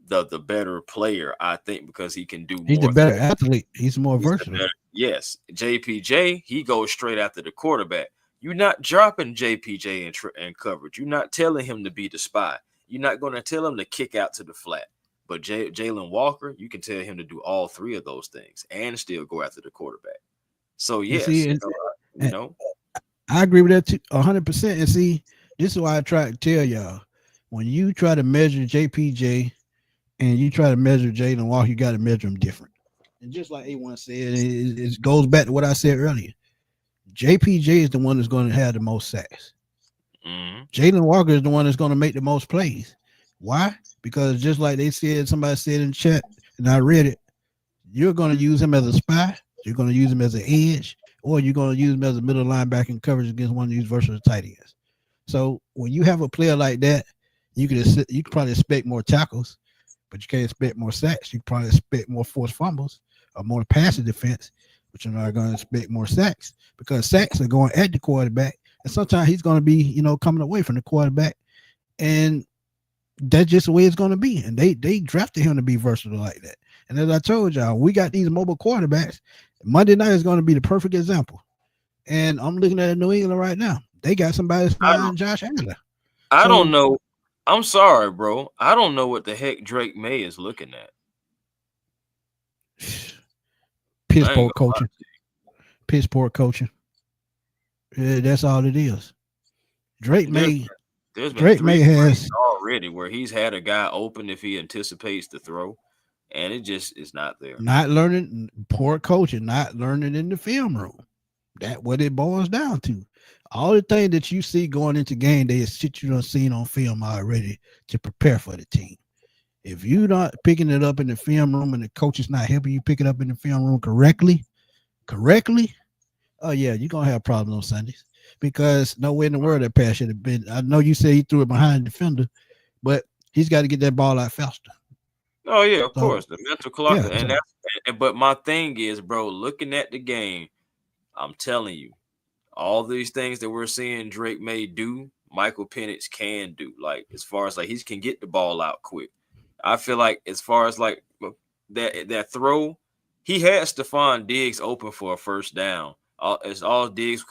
[SPEAKER 2] the better player, I think, because he can do
[SPEAKER 1] He's the
[SPEAKER 2] more
[SPEAKER 1] better
[SPEAKER 2] things.
[SPEAKER 1] athlete. He's more versatile.
[SPEAKER 2] Yes, JPJ, he goes straight after the quarterback. You're not dropping JPJ in coverage. You're not telling him to be the spy. You're not going to tell him to kick out to the flat. But Jalen Walker, you can tell him to do all three of those things and still go after the quarterback. So
[SPEAKER 1] And
[SPEAKER 2] yes,
[SPEAKER 1] see,
[SPEAKER 2] you know,
[SPEAKER 1] I agree with that too, 100%. And see, this is why I try to tell y'all, when you try to measure JPJ and you try to measure Jalen Walker, you got to measure them different. And just like A1 said, it goes back to what I said earlier. JPJ is the one that's going to have the most sacks. Jalen Walker is the one that's going to make the most plays. Why? Because just like somebody said in the chat, and I read it, you're going to use him as a spy, you're going to use him as an edge, or you're going to use him as a middle linebacker in coverage against one of these versatile tight ends. So when you have a player like that, you can probably expect more tackles, but you can't expect more sacks. You can probably expect more forced fumbles or more passive defense, but you're not going to expect more sacks because sacks are going at the quarterback, and sometimes he's going to be, coming away from the quarterback, and that's just the way it's going to be. And they drafted him to be versatile like that. And as I told y'all, we got these mobile quarterbacks. Monday night is going to be the perfect example. And I'm looking at New England right now. They got somebody spying Josh Allen.
[SPEAKER 2] I don't know. I'm sorry, bro. I don't know what the heck Drake May is looking at.
[SPEAKER 1] Piss poor coaching. Piss poor coaching. Yeah, that's all it is. Drake May has
[SPEAKER 2] already where he's had a guy open if he anticipates the throw, and it just is not there.
[SPEAKER 1] Not learning, poor coaching, not learning in the film room. That's what it boils down to. All the things that you see going into game day is shit you done seen on film already to prepare for the team. If you're not picking it up in the film room and the coach is not helping you pick it up in the film room correctly, oh yeah, you're gonna have problems on Sundays because nowhere in the world that pass should have been. I know you say he threw it behind the defender, but he's got to get that ball out faster.
[SPEAKER 2] Oh yeah, of course, the mental clock, but my thing is, bro, looking at the game, I'm telling you, all these things that we're seeing Drake May do, Michael Penix can do. Like as far as like he can get the ball out quick. I feel like as far as like that throw, he had Stephon Diggs open for a first down. All Diggs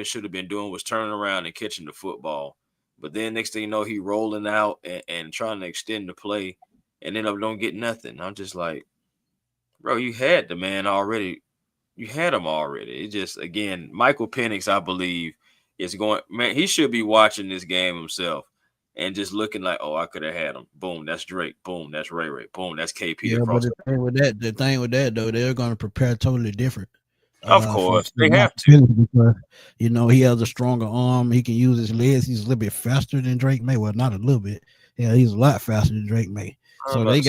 [SPEAKER 2] should have been doing was turning around and catching the football. But then next thing you know, he rolling out and trying to extend the play, and then don't get nothing. I'm just like, bro, you had the man already. You had him already. It just, again, Michael Penix, I believe, is going, man, he should be watching this game himself and just looking like, oh, I could have had him. Boom, that's Drake. Boom, that's Ray Ray. Boom, that's KP.
[SPEAKER 1] Yeah, but the thing with that, though, they're going to prepare totally different.
[SPEAKER 2] Of course, they have to.
[SPEAKER 1] Because, he has a stronger arm. He can use his legs. He's a little bit faster than Drake May. Well, not a little bit. Yeah, he's a lot faster than Drake May. So it's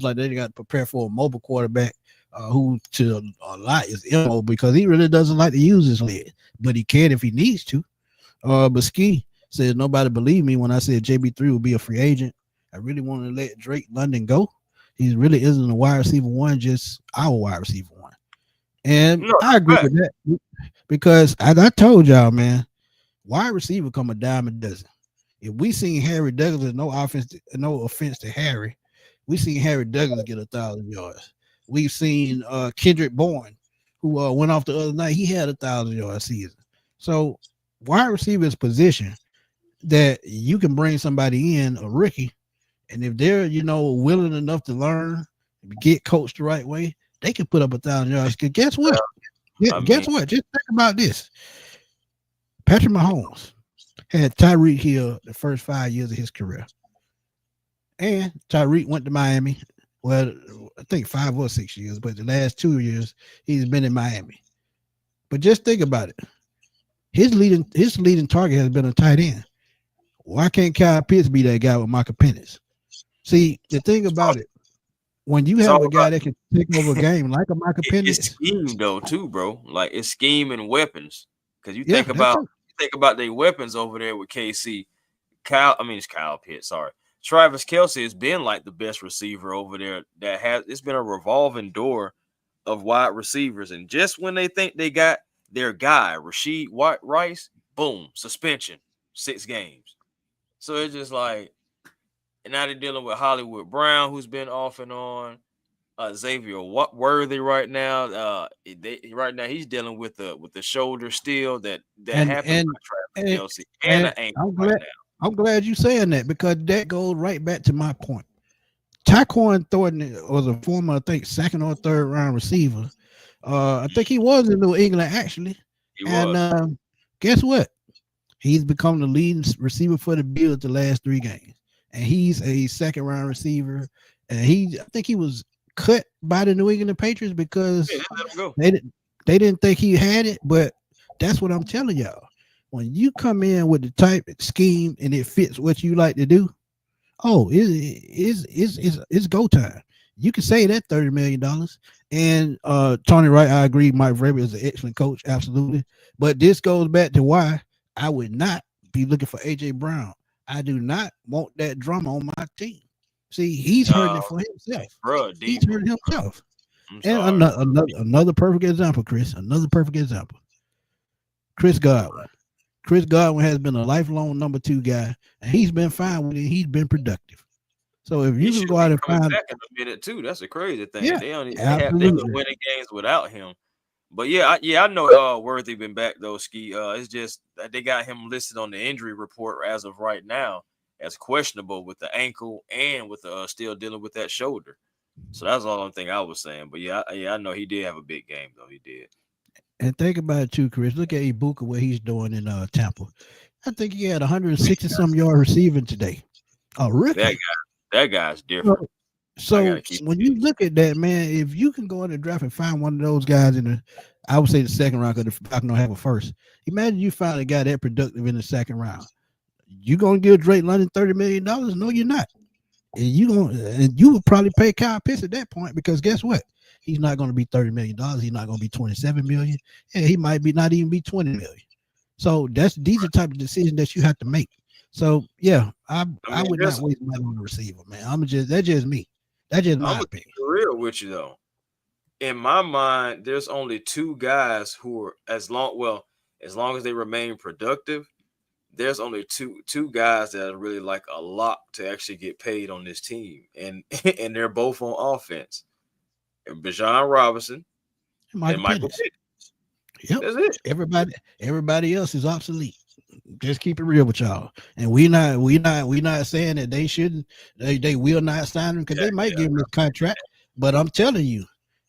[SPEAKER 1] like they got to prepare for a mobile quarterback who to a lot is immobile because he really doesn't like to use his legs, but he can if he needs to. But Ski said nobody believed me when I said JB3 will be a free agent. I really want to let Drake London go. He really isn't a wide receiver one, just our wide receiver one. And I agree with that because as I told y'all, man, wide receiver come a dime a dozen. If we seen Harry Douglas, no offense to Harry, we seen Harry Douglas get 1,000 yards. We've seen Kendrick Bourne, who went off the other night. He had 1,000-yard season. So wide receiver is position that you can bring somebody in, a rookie, and if they're willing enough to learn, get coached the right way, they can put up 1,000 yards. Because guess what? Guess what? Just think about this. Patrick Mahomes had Tyreek Hill the first 5 years of his career. And Tyreek went to Miami. Well, I think 5 or 6 years, but the last 2 years he's been in Miami. But just think about it. His leading target has been a tight end. Why can't Kyle Pitts be that guy with Michael Penix? See, the thing about it, when you have a guy that can take over a game like a Michael Penix,
[SPEAKER 2] it's scheme though too, bro. Like it's scheme and weapons. Because you think about their weapons over there with KC. It's Kyle Pitts. Sorry, Travis Kelce has been like the best receiver over there. It's been a revolving door of wide receivers, and just when they think they got their guy, Rashid Rice, boom, suspension, 6 games. So it's just like, and now they're dealing with Hollywood Brown, who's been off and on. Xavier Worthy right now. Right now he's dealing with the shoulder still that happened with Travis Kelce and an ankle right now.
[SPEAKER 1] I'm glad you saying that because that goes right back to my point. Tyquan Thornton was a former, I think, 2nd or 3rd round receiver. I think he was in New England actually. And guess what? He's become the leading receiver for the Bills the last 3 games, and he's a 2nd round receiver. And I think he was cut by the New England Patriots because they didn't think he had it. But that's what I'm telling y'all. When you come in with the type of scheme and it fits what you like to do, it's go time. You can say that $30 million. And Tony Wright, I agree. Mike Vrabel is an excellent coach, absolutely. But this goes back to why I would not be looking for AJ Brown. I do not want that drama on my team. See, he's hurting it for himself. He's hurting himself. And another perfect example, Chris. Another perfect example. Chris Godwin. Chris Godwin has been a lifelong number 2 guy, and he's been fine with it. He's been productive. So if you can go out and find
[SPEAKER 2] back in a minute too, that's a crazy thing.
[SPEAKER 1] Yeah,
[SPEAKER 2] they have winning games without him. But I know Worthy been back though, Ski. It's just that they got him listed on the injury report as of right now as questionable with the ankle and with still dealing with that shoulder. So that's all I'm thinking I was saying. But I know he did have a big game though. He did.
[SPEAKER 1] And think about it too, Chris. Look at Ibuka, what he's doing in Tampa. I think he had 160 some yard receiving today. Oh, rookie.
[SPEAKER 2] That guy's different.
[SPEAKER 1] So when you look at that, man, if you can go in the draft and find one of those guys I would say the 2nd round, because the Falcons don't have a first. Imagine you find a guy that productive in the 2nd round. You gonna give Drake London $30 million? No, you're not. And you would probably pay Kyle Pitts at that point because guess what? He's not going to be $30 million. He's not going to be $27 million. And he might not even be $20 million. So these are the type of decisions that you have to make. So yeah, I would not waste money on the receiver, man. That's just me. That's just my opinion.
[SPEAKER 2] I'm real with you though. In my mind, there's only 2 guys who are as long as they remain productive. There's only two guys that are really like a lock to actually get paid on this team, and they're both on offense. Bijan Robinson and Michael Pittman.
[SPEAKER 1] Yep. That's it. Everybody else is obsolete. Just keep it real with y'all. And we not saying that they shouldn't. They will not sign him because they might give him a contract. But I'm telling you,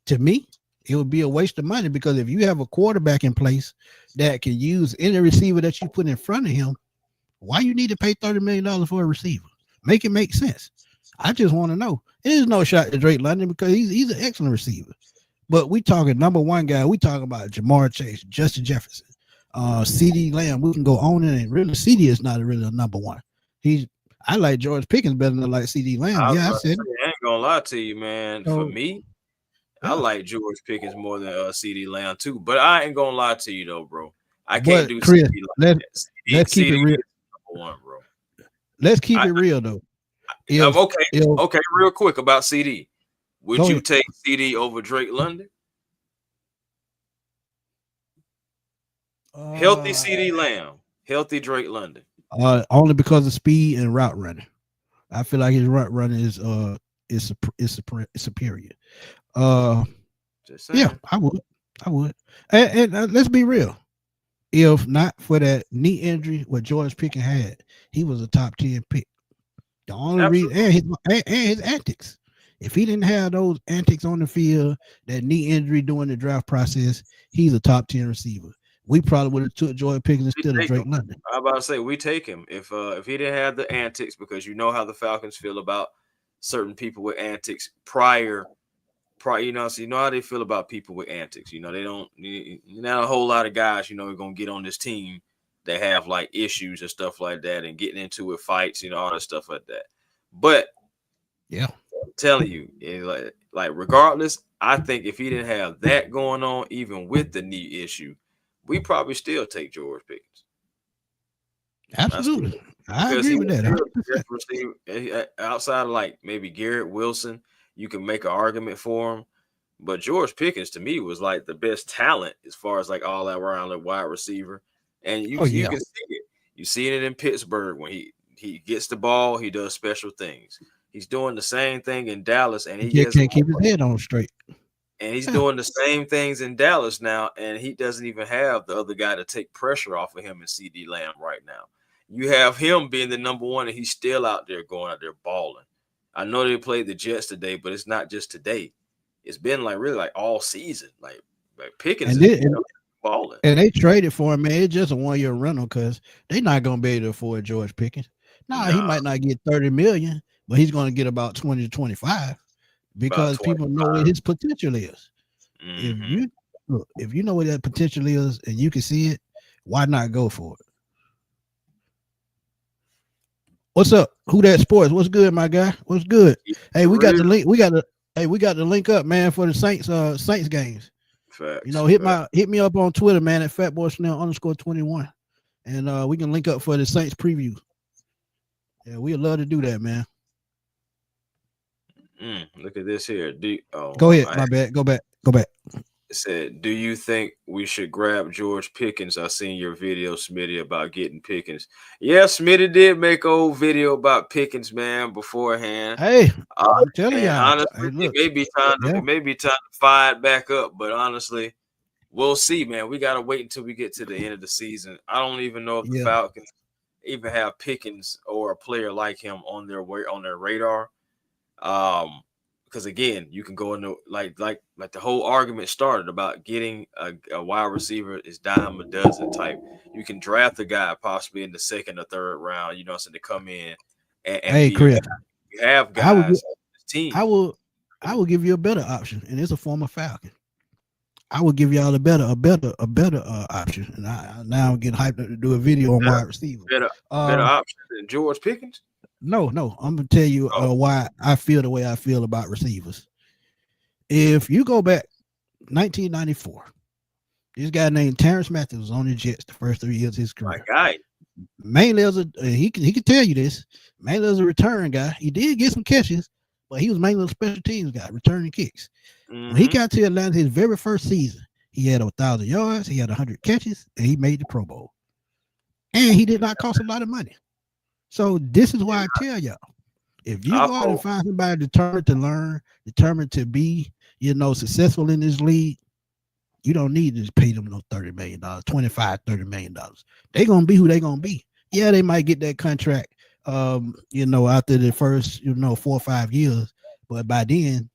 [SPEAKER 1] to me, it would be a waste of money because if you have a quarterback in place that can use any receiver that you put in front of him, why you need to pay $30 million for a receiver? Make it make sense. I just want to know. There's no shot to Drake London because he's an excellent receiver. But we talking number 1 guy. We talking about Jamar Chase, Justin Jefferson, CD Lamb. We can go on and really CD is not really a number 1. I like George Pickens better than I like CD Lamb. I said
[SPEAKER 2] I ain't gonna lie to you, man. For me, I like George Pickens more than CD Lamb too. But I ain't gonna lie to you though, bro. I can't do
[SPEAKER 1] Chris,
[SPEAKER 2] CD like that.
[SPEAKER 1] Let's keep it real.
[SPEAKER 2] Number 1, bro.
[SPEAKER 1] Let's keep it real though.
[SPEAKER 2] Okay, real quick about CD. Would you take CD over Drake London? Healthy CD Lamb, healthy Drake London.
[SPEAKER 1] Only because of speed and route running. I feel like his route running is superior.
[SPEAKER 2] Just saying.
[SPEAKER 1] Yeah, I would. And let's be real. If not for that knee injury what George Pickens had, he was a top 10 pick. The only reason and his antics. If he didn't have those antics on the field, that knee injury during the draft process, he's a top 10 receiver. We probably would have took George Pickens instead of Drake London.
[SPEAKER 2] I'm about to say we take him if he didn't have the antics, because you know how the Falcons feel about certain people with antics prior, you know, so you know how they feel about people with antics. You know, they don't, not a whole lot of guys, you know, are gonna get on this team that have like issues and stuff like that and getting into it fights, you know, all that stuff like that. But
[SPEAKER 1] yeah,
[SPEAKER 2] I'm telling you, like regardless, I think if he didn't have that going on, even with the knee issue, we probably still take George Pickens.
[SPEAKER 1] Absolutely. I agree with that.
[SPEAKER 2] Outside of like maybe Garrett Wilson, you can make an argument for him. But George Pickens to me was like the best talent as far as like all around the wide receiver. And you can see it. You see it in Pittsburgh when he gets the ball, he does special things. He's doing the same thing in Dallas, and he
[SPEAKER 1] can't keep his head on straight.
[SPEAKER 2] And he's doing the same things in Dallas now, and he doesn't even have the other guy to take pressure off of him and CD Lamb right now. You have him being the number one, and he's still out there going out there balling. I know they played the Jets today, but it's not just today. It's been like really like all season. Like Pickens is balling.
[SPEAKER 1] And they traded for him, man. It's just a 1-year rental because they're not going to be able to afford George Pickens. He might not get $30 million, but he's going to get about 20 to 25 because people know what his potential is.
[SPEAKER 2] Mm-hmm.
[SPEAKER 1] If you know what that potential is and you can see it, why not go for it? What's up? Who that sports? What's good, my guy? What's good? Hey, we got the link. We got the link up, man, for the Saints games.
[SPEAKER 2] Facts,
[SPEAKER 1] you know, hit me up on Twitter, man, at fatboysnell_21, and we can link up for the Saints preview. Yeah, we'd love to do that, man.
[SPEAKER 2] Look at this here.
[SPEAKER 1] Go ahead. My bad. Go back.
[SPEAKER 2] It said, do you think we should grab George Pickens? I seen your video, Smitty, about getting Pickens. Yeah, Smitty did make an old video about Pickens, man, beforehand.
[SPEAKER 1] Hey, I'm telling you,
[SPEAKER 2] honestly, it may be time to fire it back up, but honestly, we'll see, man. We gotta wait until we get to the end of the season. I don't even know if the Falcons even have Pickens or a player like him on their radar. Because again, you can go into like the whole argument started about getting a wide receiver is dime a dozen type. You can draft a guy possibly in the second or third round, you know, so to come in and
[SPEAKER 1] hey, Chris,
[SPEAKER 2] you have guys.
[SPEAKER 1] I will give you a better option, and it's a former Falcon. I will give y'all a better option, and I now get hyped up to do a video on wide receiver.
[SPEAKER 2] Better option than George Pickens.
[SPEAKER 1] No, I'm gonna tell you why I feel the way I feel about receivers. If you go back 1994, this guy named Terrence Matthews was on the Jets the first 3 years of his career.
[SPEAKER 2] My guy.
[SPEAKER 1] Mainly as he can tell you this, mainly as a return guy. He did get some catches, but he was mainly a special teams guy, returning kicks. When he got to Atlanta his very first season, he had 1,000 yards, he had 100 catches, and he made the Pro Bowl. And he did not cost a lot of money. So this is why I tell y'all, if you go out and find somebody determined to learn, determined to be, you know, successful in this league, you don't need to pay them no $30 million, $25-30 million. They're gonna be who they're gonna be. Yeah, they might get that contract, you know, after the first, 4 or 5 years, but by then,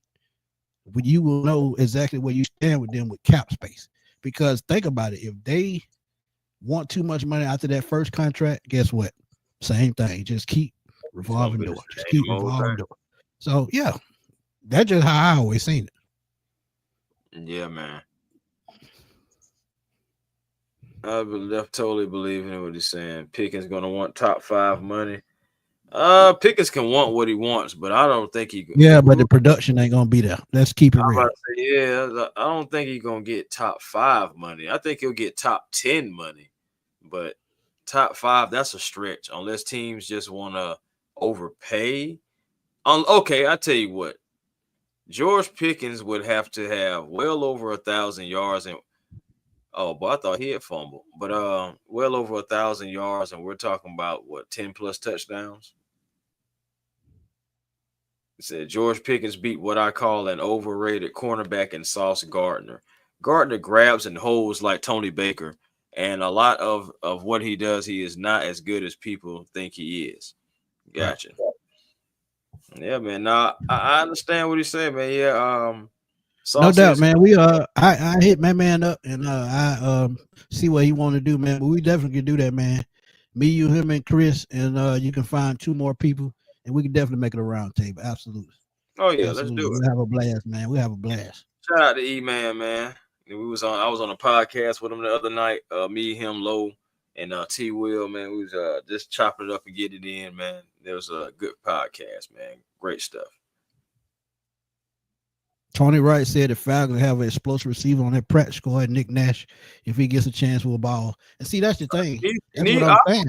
[SPEAKER 1] you will know exactly where you stand with them with cap space. Because think about it, if they want too much money after that first contract, guess what? Same thing. Just keep revolving door. Just keep revolving door. So yeah, that's just how I always seen it.
[SPEAKER 2] Yeah, man. I totally believe in what he's saying. Pickens gonna want top 5 money. Pickens can want what he wants, but I don't think he.
[SPEAKER 1] Yeah, but the production ain't gonna be there. Let's keep it real.
[SPEAKER 2] I don't think he's gonna get top 5 money. I think he'll get top 10 money, but top 5, that's a stretch unless teams just want to overpay. Okay, I tell you what, George Pickens would have to have well over 1,000 yards and but I thought he had fumbled, but well over 1,000 yards, and we're talking about what 10 plus touchdowns. It said George Pickens beat what I call an overrated cornerback in Sauce Gardner. Gardner grabs and holds like Tony Baker, and a lot of what he does, he is not as good as people think he is.
[SPEAKER 1] Right.
[SPEAKER 2] Gotcha. Yeah, man. Nah, I understand what he's saying, man. Yeah,
[SPEAKER 1] No
[SPEAKER 2] Sauce
[SPEAKER 1] doubt,
[SPEAKER 2] is
[SPEAKER 1] man. I hit my man up and I see what he want to do, man. But we definitely can do that, man. Me, you, him, and Chris, and you can find 2 more people, and we can definitely make it a round table. Absolutely,
[SPEAKER 2] Oh yeah, let's
[SPEAKER 1] absolutely.
[SPEAKER 2] do it.
[SPEAKER 1] We'll have a blast, man. We'll have a blast.
[SPEAKER 2] Shout out to E-Man, man. I was on a podcast with him the other night. Me, him, Low, and T Will, man. We was just chopping it up and getting it in, man. It was a good podcast, man. Great stuff.
[SPEAKER 1] Tony Wright said the Falcons have an explosive receiver on their practice squad, Nick Nash. If he gets a chance, we'll ball. And see, that's the thing. That's what I'm saying.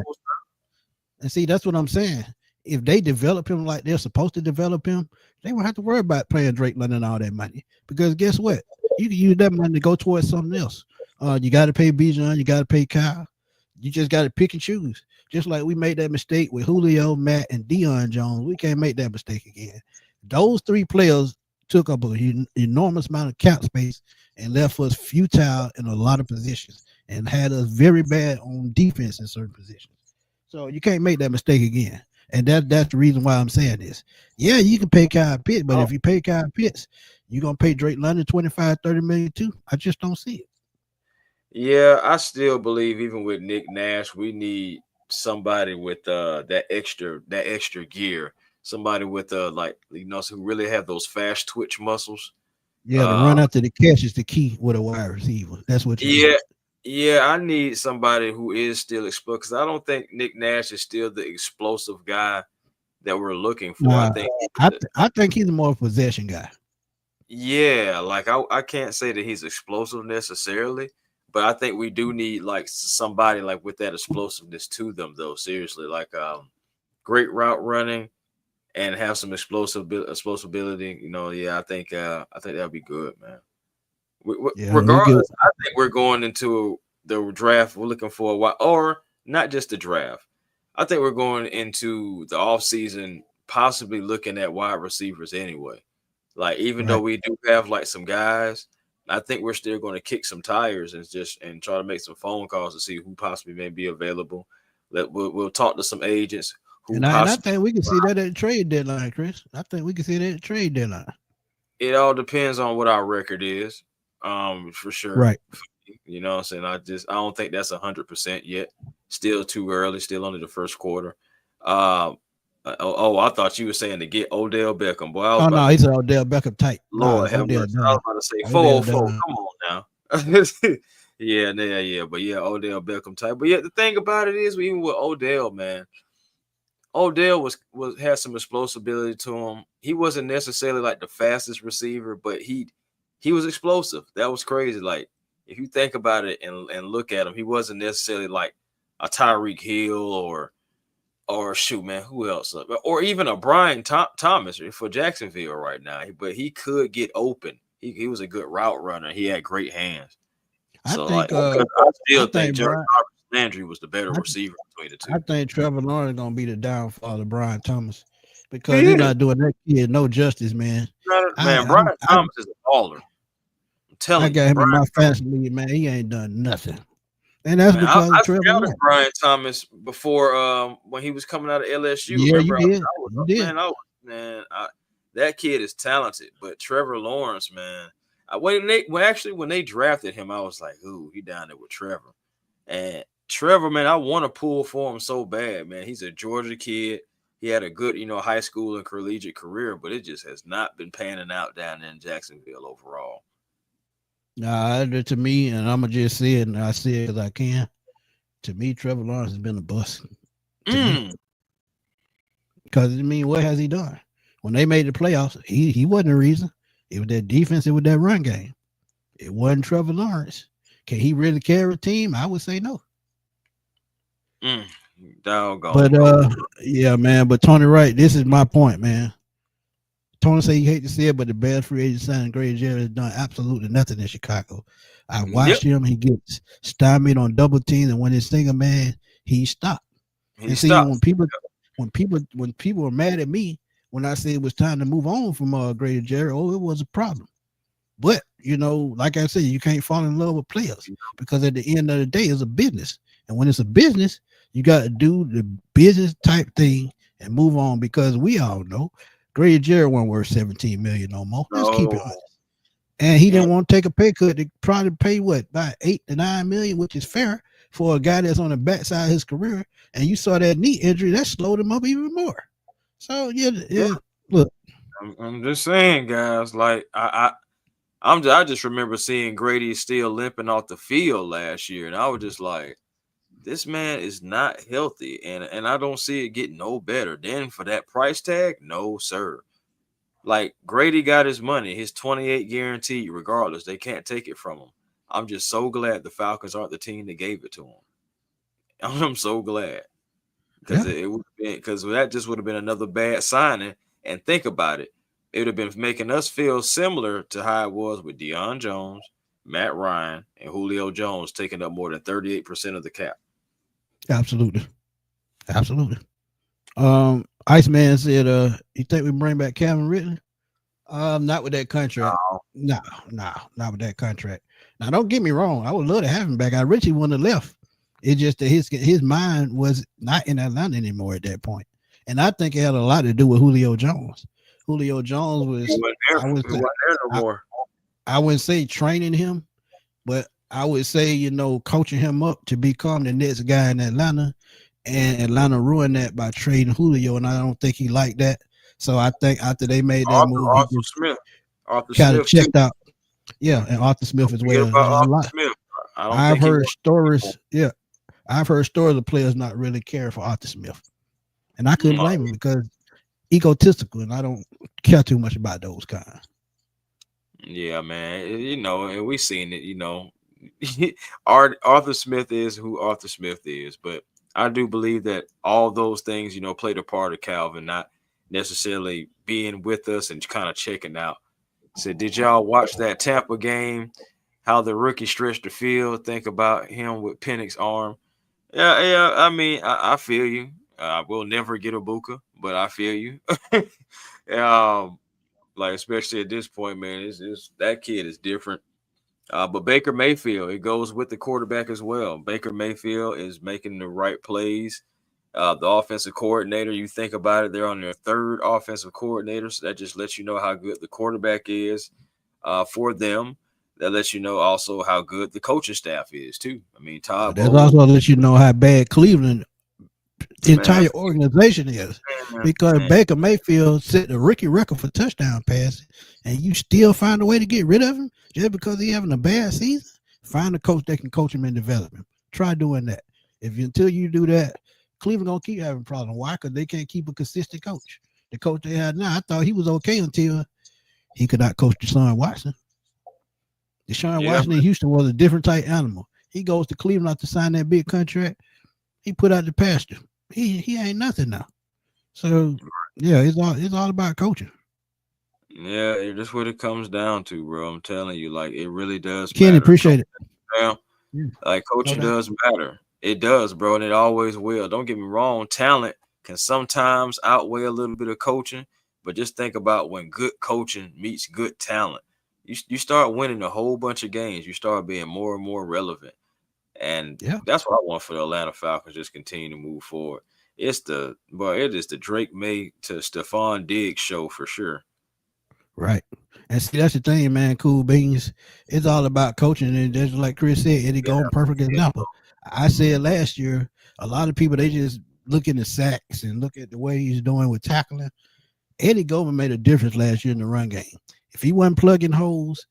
[SPEAKER 1] And see, that's what I'm saying. If they develop him like they're supposed to develop him, they won't have to worry about paying Drake London all that money. Because guess what? You can use that money to go towards something else. You got to pay Bijan. You got to pay Kyle. You just got to pick and choose. Just like we made that mistake with Julio, Matt, and Deion Jones. We can't make that mistake again. Those 3 players took up an enormous amount of cap space and left us futile in a lot of positions and had us very bad on defense in certain positions. So you can't make that mistake again. And that's the reason why I'm saying this. Yeah, you can pay Kyle Pitts, but if you pay Kyle Pitts, you're going to pay Drake London 25, 30 million too. I just don't see it.
[SPEAKER 2] Yeah, I still believe even with Nick Nash, we need somebody with that extra gear. Somebody with who really have those fast twitch muscles.
[SPEAKER 1] Yeah, to run after the catch is the key with a wide receiver. That's what you need.
[SPEAKER 2] Yeah, I need somebody who is still explosive because I don't think Nick Nash is still the explosive guy that we're looking for.
[SPEAKER 1] I think he's a more possession guy.
[SPEAKER 2] Yeah, like I can't say that he's explosive necessarily, but I think we do need like somebody like with that explosiveness to them though. Seriously, like great route running. And have some explosibility, I think that'd be good, man. Regardless, I think we're going into the draft. We're looking for a while, or not just the draft. I think we're going into the offseason, possibly looking at wide receivers anyway. Like even though we do have like some guys, I think we're still going to kick some tires and try to make some phone calls to see who possibly may be available. We'll talk to some agents.
[SPEAKER 1] And I think we can see that at the trade deadline, Chris. I think we can see that at the trade deadline.
[SPEAKER 2] It all depends on what our record is, for sure.
[SPEAKER 1] Right.
[SPEAKER 2] You know what I'm saying? I don't think that's 100% yet. Still too early. Still only the first quarter. I thought you were saying to get Odell Beckham. Boy,
[SPEAKER 1] no, he's an Odell Beckham type.
[SPEAKER 2] Lord have mercy. I was about to say 404. Come on now. Yeah. But yeah, Odell Beckham type. But yeah, the thing about it is, even with Odell, man. Odell had some explosibility to him. He wasn't necessarily like the fastest receiver, but he was explosive. That was crazy. Like if you think about it and look at him, he wasn't necessarily like a Tyreek Hill or shoot, man, who else? Or even a Brian Thomas for Jacksonville right now. But he could get open. He was a good route runner. He had great hands. I still think Jarvis Landry was the better receiver between the two.
[SPEAKER 1] I think Trevor Lawrence is gonna be the downfall of Brian Thomas because he's not doing that kid no justice, man.
[SPEAKER 2] Brian Thomas is a baller. I'm telling you,
[SPEAKER 1] I got him in my fantasy league, man. He ain't done nothing, and that's because of Trevor Lawrence.
[SPEAKER 2] Brian Thomas before when he was coming out of LSU.
[SPEAKER 1] Yeah, you did.
[SPEAKER 2] That kid is talented, but Trevor Lawrence, man. When they drafted him, I was like, ooh, he down there with Trevor. And Trevor, man, I want to pull for him so bad, man. He's a Georgia kid. He had a good, high school and collegiate career, but it just has not been panning out down in Jacksonville overall.
[SPEAKER 1] Nah, to me, and I'm going to just say it, and I say it as I can. To me, Trevor Lawrence has been a bust. Because, what has he done? When they made the playoffs, he wasn't the reason. It was that defense, it was that run game. It wasn't Trevor Lawrence. Can he really carry a team? I would say no.
[SPEAKER 2] Doggone.
[SPEAKER 1] But yeah, man. But Tony Wright, this is my point, man. Tony say you hate to see it, but the bad free agent signing Gray Jerry has done absolutely nothing in Chicago. I watched him. He gets stymied on double teams, and when he's single man, he stopped. When people were mad at me when I said it was time to move on from Grady Jarrett, it was a problem. But like I said, you can't fall in love with players because at the end of the day, it's a business. And when it's a business, you got to do the business type thing and move on because we all know Grady Jarrett wasn't worth 17 million no more. Let's keep it honest. And he didn't want to take a pay cut. They probably pay what about 8 to 9 million, which is fair for a guy that's on the backside of his career. And you saw that knee injury that slowed him up even more. So yeah. Look,
[SPEAKER 2] I'm just saying, guys. Like I just remember seeing Grady still limping off the field last year, and I was just like, this man is not healthy, and I don't see it getting no better. Then for that price tag, no sir. Like Grady got his money, his 28 guaranteed, regardless. They can't take it from him. I'm just so glad the Falcons aren't the team that gave it to him. I'm so glad because it would have been because that just would have been another bad signing. And think about it. It would have been making us feel similar to how it was with Deion Jones, Matt Ryan, and Julio Jones taking up more than 38% of the cap.
[SPEAKER 1] Absolutely. Iceman said, you think we bring back Calvin Ridley? Not with that contract. No, not with that contract. Now, don't get me wrong. I would love to have him back. I Richie wouldn't have left. It's just that his mind was not in Atlanta anymore at that point. And I think it had a lot to do with Julio Jones. Julio Jones I wouldn't say training him, but I would say, coaching him up to become the next guy in Atlanta. And Atlanta ruined that by trading Julio, and I don't think he liked that. So I think after they made that move,
[SPEAKER 2] Arthur
[SPEAKER 1] kind
[SPEAKER 2] Smith
[SPEAKER 1] of checked out. Yeah, and Arthur Smith as well. I've heard stories. Yeah, I've heard stories of players not really caring for Arthur Smith, and I couldn't blame him because egotistical, and I don't care too much about those kinds.
[SPEAKER 2] Yeah, man. And we seen it. Arthur Smith is who Arthur Smith is, but I do believe that all those things, played a part of Calvin not necessarily being with us and kind of checking out. So did y'all watch that Tampa game? How the rookie stretched the field? Think about him with Penix's arm. Yeah. I mean, I feel you. We'll never get a Buka, but I feel you. Like especially at this point, man, it's that kid is different. But Baker Mayfield, it goes with the quarterback as well. Baker Mayfield is making the right plays. The offensive coordinator, you think about it, they're on their third offensive coordinator. So that just lets you know how good the quarterback is for them. That lets you know also how good the coaching staff is, too. I mean, Todd
[SPEAKER 1] That also lets you know how bad Cleveland entire organization is. Because Baker Mayfield set the rookie record for touchdown passes, and you still find a way to get rid of him just because he's having a bad season. Find a coach that can coach him and develop him. Try doing that. Until you do that, Cleveland gonna keep having problems. Why? Because they can't keep a consistent coach. The coach they had now, I thought he was okay until he could not coach Deshaun Watson. Deshaun Watson in Houston was a different type animal. He goes to Cleveland after signing that big contract. He put out the pasture. He ain't nothing now. So yeah, it's all about coaching.
[SPEAKER 2] Yeah, that's what it comes down to, bro. I'm telling you, like it really does.
[SPEAKER 1] Kenny, appreciate it.
[SPEAKER 2] Yeah, like coaching does matter. It does, bro, and it always will. Don't get me wrong. Talent can sometimes outweigh a little bit of coaching, but just think about when good coaching meets good talent. You start winning a whole bunch of games. You start being more and more relevant. And that's what I want for the Atlanta Falcons. Just continue to move forward. It is the Drake May to Stephon Diggs show for sure.
[SPEAKER 1] Right. And see, that's the thing, man. Cool beans. It's all about coaching. And just like Chris said, Eddie Goldman, perfect example. I said last year, a lot of people, they just look at the sacks and look at the way he's doing with tackling. Eddie Goldman made a difference last year in the run game. If he wasn't plugging holes,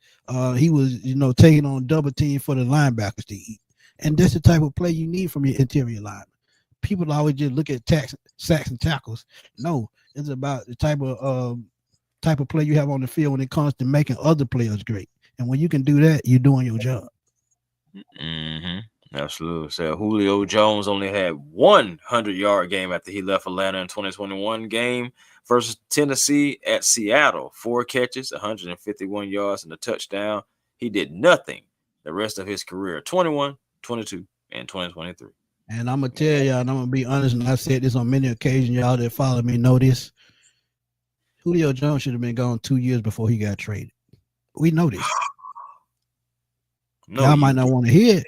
[SPEAKER 1] he was, taking on double team for the linebackers to eat. And that's the type of play you need from your interior line. People always just look at sacks and tackles. No, it's about the type of play you have on the field when it comes to making other players great. And when you can do that, you're doing your job.
[SPEAKER 2] Absolutely. So Julio Jones only had 100-yard game after he left Atlanta in 2021 game versus Tennessee at Seattle. 4 catches, 151 yards, and a touchdown. He did nothing the rest of his career. 21, 22, and 2023.
[SPEAKER 1] And I'm going to tell y'all, and I'm going to be honest, and I've said this on many occasions, y'all that follow me know this. Julio Jones should have been gone 2 years before he got traded. We know this.
[SPEAKER 2] No,
[SPEAKER 1] Y'all
[SPEAKER 2] you
[SPEAKER 1] might not
[SPEAKER 2] did.
[SPEAKER 1] want to hear it.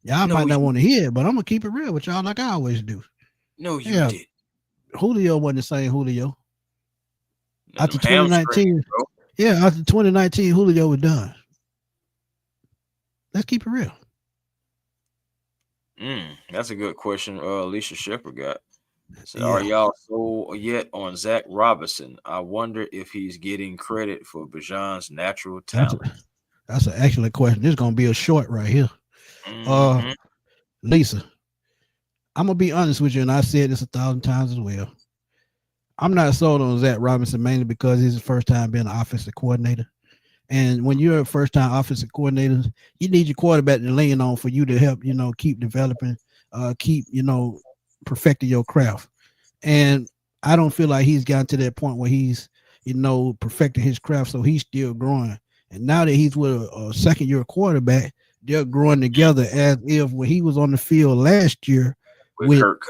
[SPEAKER 1] Y'all
[SPEAKER 2] No,
[SPEAKER 1] might not
[SPEAKER 2] you
[SPEAKER 1] want to hear it, but I'm gonna keep it real with y'all like I always do.
[SPEAKER 2] no, you
[SPEAKER 1] Yeah,
[SPEAKER 2] did.
[SPEAKER 1] Julio wasn't the same Julio.
[SPEAKER 2] And them
[SPEAKER 1] After
[SPEAKER 2] hamstrings,
[SPEAKER 1] 2019,
[SPEAKER 2] bro.
[SPEAKER 1] yeah, after 2019, Julio was done. Let's keep it real.
[SPEAKER 2] That's a good question. Alicia Shepherd got. So are
[SPEAKER 1] Yeah,
[SPEAKER 2] y'all sold yet on Zach Robinson? I wonder if he's getting credit for Bijan's natural
[SPEAKER 1] that's
[SPEAKER 2] talent.
[SPEAKER 1] that's an excellent question. This is gonna be a short right here. Uh,
[SPEAKER 2] Mm-hmm.
[SPEAKER 1] Lisa, I'm gonna be honest with you, and I said this 1,000 times as well. I'm not sold on Zach Robinson mainly because he's his first time being an offensive coordinator. And when you're a first time offensive coordinator, you need your quarterback to lean on for you to help, keep developing, keep, perfecting your craft. And I don't feel like he's gotten to that point where he's, perfecting his craft. So he's still growing. And now that he's with a second year quarterback, they're growing together as if when he was on the field last year
[SPEAKER 2] With
[SPEAKER 1] with
[SPEAKER 2] Kirk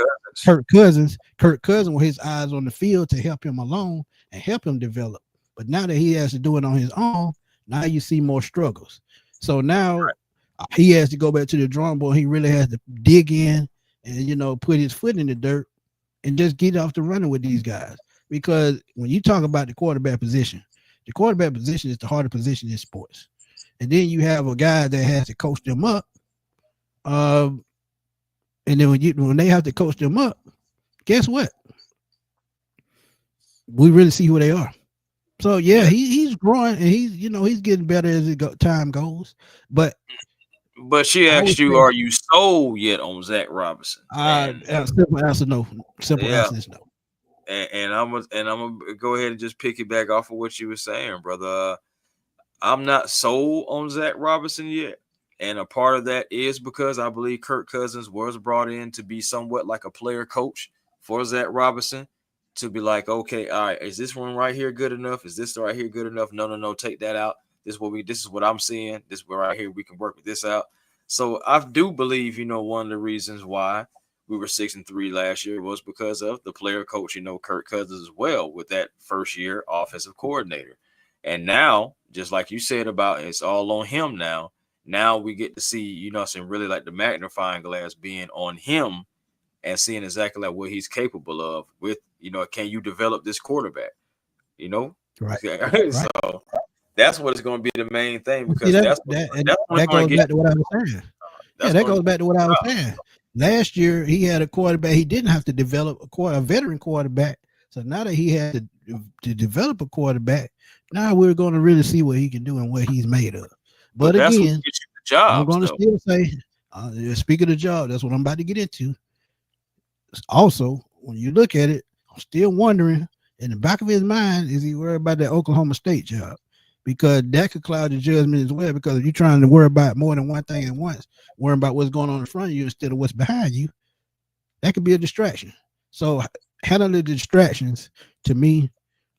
[SPEAKER 2] Cousins.
[SPEAKER 1] Kirk Cousins with his eyes on the field to help him along and help him develop. But now that he has to do it on his own, now you see more struggles. So now he has to go back to the drawing board. He really has to dig in and put his foot in the dirt and just get off the running with these guys. Because when you talk about the quarterback position is the hardest position in sports. And then you have a guy that has to coach them up. And then when they have to coach them up, guess what? We really see who they are. So yeah, he's growing and he's getting better as time goes. But
[SPEAKER 2] she
[SPEAKER 1] I would
[SPEAKER 2] asked you,
[SPEAKER 1] say
[SPEAKER 2] are you sold yet on Zach Robinson? And
[SPEAKER 1] simple answer no. Simple
[SPEAKER 2] yeah,
[SPEAKER 1] answer is no.
[SPEAKER 2] and I'm gonna go ahead and just pick it back off of what you were saying, brother. I'm not sold on Zach Robinson yet. And a part of that is because I believe Kirk Cousins was brought in to be somewhat like a player coach for Zach Robinson to be like, okay, all right, is this one right here good enough? Is this right here good enough? No, take that out. This is what I'm seeing. This right here, we can work with this out. So I do believe, one of the reasons why we were 6-3 last year was because of the player coach, Kirk Cousins as well with that first year offensive coordinator. And now, just like you said about it's all on him now. Now we get to see, really like the magnifying glass being on him and seeing exactly like what he's capable of with, can you develop this quarterback?
[SPEAKER 1] Right.
[SPEAKER 2] So that's what it's going to be the main thing
[SPEAKER 1] See,
[SPEAKER 2] because that's
[SPEAKER 1] that goes back to what I was saying. Yeah, that goes back to what I was saying. Last year he had a quarterback. He didn't have to develop a veteran quarterback. So now that he had to develop a quarterback, now we're going to really see what he can do and what he's made of. But
[SPEAKER 2] that's
[SPEAKER 1] again,
[SPEAKER 2] what gets you the jobs,
[SPEAKER 1] I'm going to still say, speaking of the job, that's what I'm about to get into. Also, when you look at it, I'm still wondering in the back of his mind, is he worried about that Oklahoma State job? Because that could cloud the judgment as well. Because if you're trying to worry about more than one thing at once, worrying about what's going on in front of you instead of what's behind you, that could be a distraction. So handling the distractions to me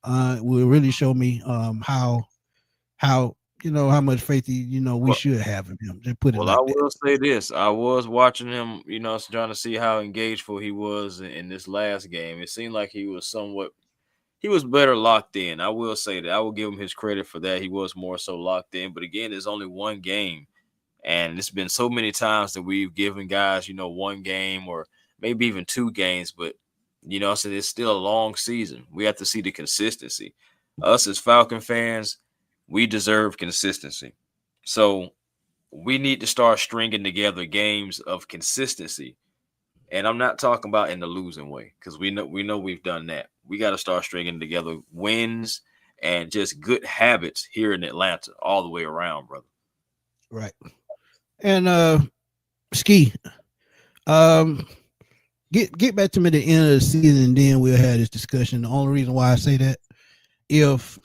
[SPEAKER 1] will really show me how how much faith we should have in him. Just put it like
[SPEAKER 2] I
[SPEAKER 1] that.
[SPEAKER 2] will say this. I was watching him, trying to see how engageful he was in this last game. It seemed like he was better locked in. I will say that. I will give him his credit for that. He was more so locked in. But again, there's only one game. And it's been so many times that we've given guys, one game or maybe even 2 games. But, so it's still a long season. We have to see the consistency. Us as Falcon fans, we deserve consistency. So we need to start stringing together games of consistency. And I'm not talking about in the losing way because we know we've done that. We got to start stringing together wins and just good habits here in Atlanta all the way around, brother.
[SPEAKER 1] Right. And Ski, get back to me at the end of the season, and then we'll have this discussion. The only reason why I say that, if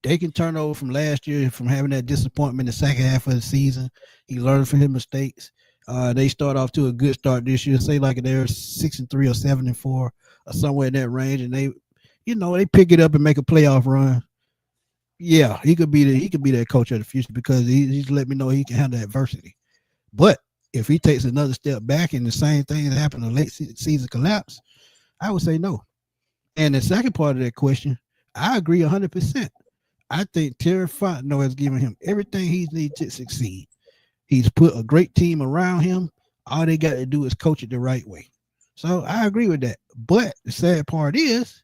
[SPEAKER 1] they can turn over from last year, from having that disappointment in the second half of the season, he learned from his mistakes. They start off to a good start this year. Say like they're 6-3 or 7-4 or somewhere in that range, and they pick it up and make a playoff run. Yeah, he could be that coach of the future because he's let me know he can handle adversity. But if he takes another step back and the same thing that happened in late season collapse, I would say no. And the second part of that question, I agree 100%. I think Terry Fontenot has given him everything he needs to succeed. He's put a great team around him. All they got to do is coach it the right way. So I agree with that. But the sad part is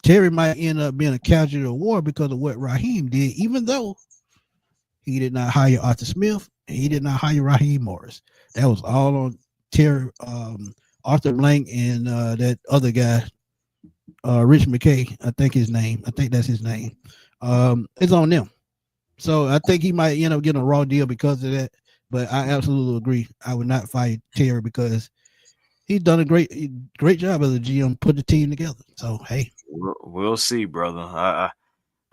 [SPEAKER 1] Terry might end up being a casualty of war because of what Raheem did, even though he did not hire Arthur Smith and he did not hire Raheem Morris. That was all on Terry, Arthur Blank, and that other guy, Rich McKay. I think that's his name. It's on them. So I think he might end up getting a raw deal because of that. But I absolutely agree. I would not fire Terry because he's done a great job as a GM, put the team together. So hey,
[SPEAKER 2] we'll see, brother.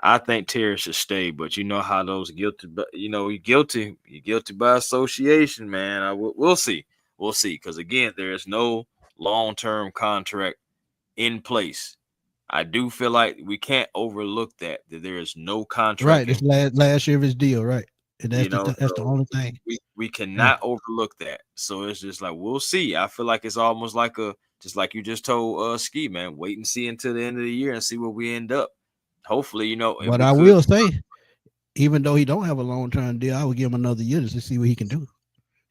[SPEAKER 2] I think Terry should stay, but you know how those guilty, you're guilty by association, man. We'll see, because again, there is no long-term contract in place. I do feel like we can't overlook that there is no contract.
[SPEAKER 1] Right, it's last year of his deal, right? And that's the only thing.
[SPEAKER 2] We cannot overlook that. So it's just like we'll see. I feel like it's almost like just like you just told Ski, man. Wait and see until the end of the year and see where we end up. Hopefully,
[SPEAKER 1] But I will say, even though he don't have a long-term deal, I would give him another year just to see what he can do.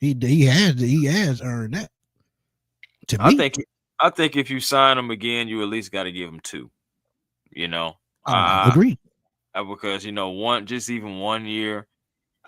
[SPEAKER 1] He has earned that.
[SPEAKER 2] I think if you sign him again, you at least got to give him 2.
[SPEAKER 1] Agree.
[SPEAKER 2] Because even 1 year,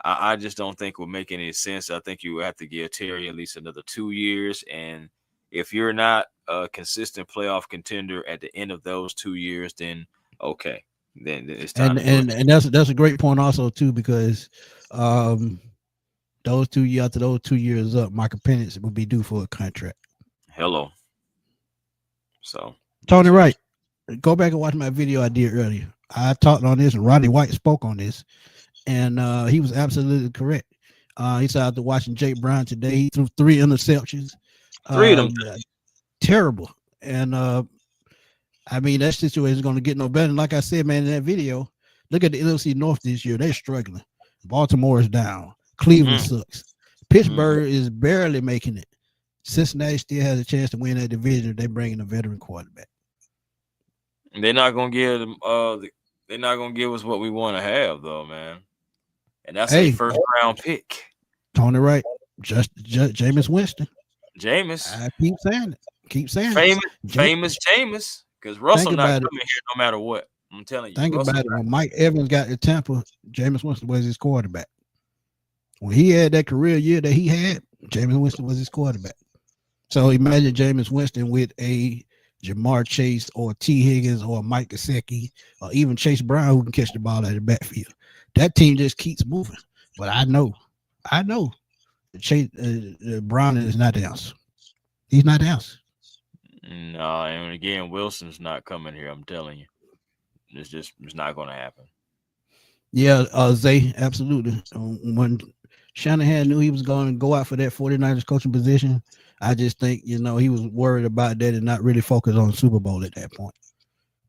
[SPEAKER 2] I just don't think will make any sense. I think you have to give Terry at least another 2 years, and if you're not a consistent playoff contender at the end of those 2 years, then okay. Then it's time.
[SPEAKER 1] And that's a great point also too, because those 2 years after those 2 years up, Michael Penix will be due for a contract.
[SPEAKER 2] Hello. So
[SPEAKER 1] Tony Wright, go back and watch my video I did earlier. I talked on this and Rodney White spoke on this, and he was absolutely correct. He said after watching Jake Brown today, he threw 3 interceptions.
[SPEAKER 2] 3 of them.
[SPEAKER 1] Terrible. And I mean, that situation is going to get no better. And like I said, man, in that video, look at the NFC North this year. They're struggling. Baltimore is down. Cleveland sucks. Pittsburgh is barely making it. Cincinnati still has a chance to win that division if they bring in a veteran quarterback.
[SPEAKER 2] They're not going to give them. They're not going to give us what we want to have, though, man. And that's a first-round pick.
[SPEAKER 1] Tony Wright, just Jameis Winston.
[SPEAKER 2] Jameis.
[SPEAKER 1] I keep saying
[SPEAKER 2] it. Famous Jameis. Because Russell not coming here no matter what. I'm telling you.
[SPEAKER 1] Think about it. When Mike Evans got to Tampa, Jameis Winston was his quarterback. When he had that career year that he had, Jameis Winston was his quarterback. So imagine Jameis Winston with a Jamar Chase or T. Higgins or Mike Gesicki or even Chase Brown who can catch the ball out of the backfield. That team just keeps moving. But I know Chase Brown is not the answer. He's not the answer.
[SPEAKER 2] No, and again, Wilson's not coming here. I'm telling you, it's not going to happen.
[SPEAKER 1] Yeah, Zay, absolutely. When Shanahan knew he was going to go out for that 49ers coaching position, I just think he was worried about that and not really focused on Super Bowl at that point.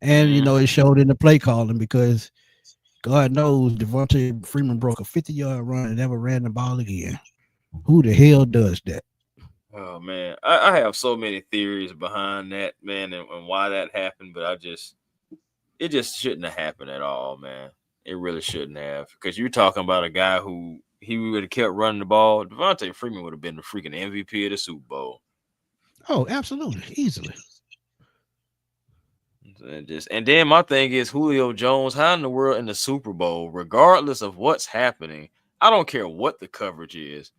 [SPEAKER 1] And it showed in the play calling because God knows Devontae Freeman broke a 50-yard run and never ran the ball again. Who the hell does that?
[SPEAKER 2] Oh, man. I have so many theories behind that, man, and why that happened, but it just shouldn't have happened at all, man. It really shouldn't have, because you're talking about a guy who he would have kept running the ball. Devontae Freeman would have been the freaking MVP of the Super Bowl.
[SPEAKER 1] Oh, absolutely. Easily.
[SPEAKER 2] And then my thing is Julio Jones, how in the world in the Super Bowl, regardless of what's happening, I don't care what the coverage is.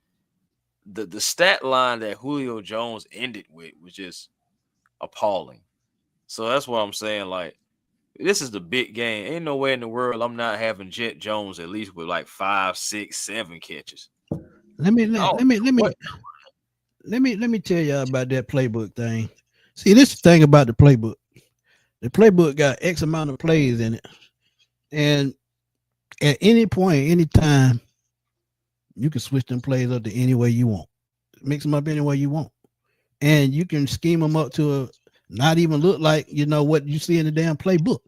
[SPEAKER 2] The stat line that Julio Jones ended with was just appalling. So that's what I'm saying. Like, this is the big game. Ain't no way in the world I'm not having Jet Jones at least with like 5, 6, 7 catches.
[SPEAKER 1] Let me tell y'all about that playbook thing. See, this is the thing about the playbook. The playbook got X amount of plays in it, and at any point, any time, you can switch them plays up to any way you want. Mix them up any way you want. And you can scheme them up to not even look like, what you see in the damn playbook.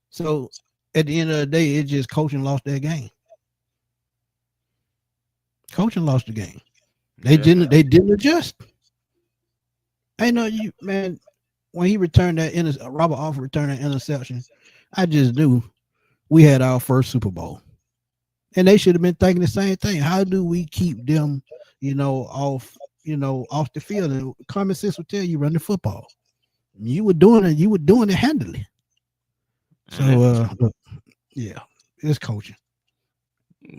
[SPEAKER 1] So at the end of the day, it's just coaching lost that game. Coaching lost the game. They didn't adjust. I know you, man, when he returned that Robert Alford returned that interception, I just knew we had our first Super Bowl. And they should have been thinking the same thing. How do we keep them, off the field? And common sense would tell you run the football. You were doing it handily. So yeah, it's coaching.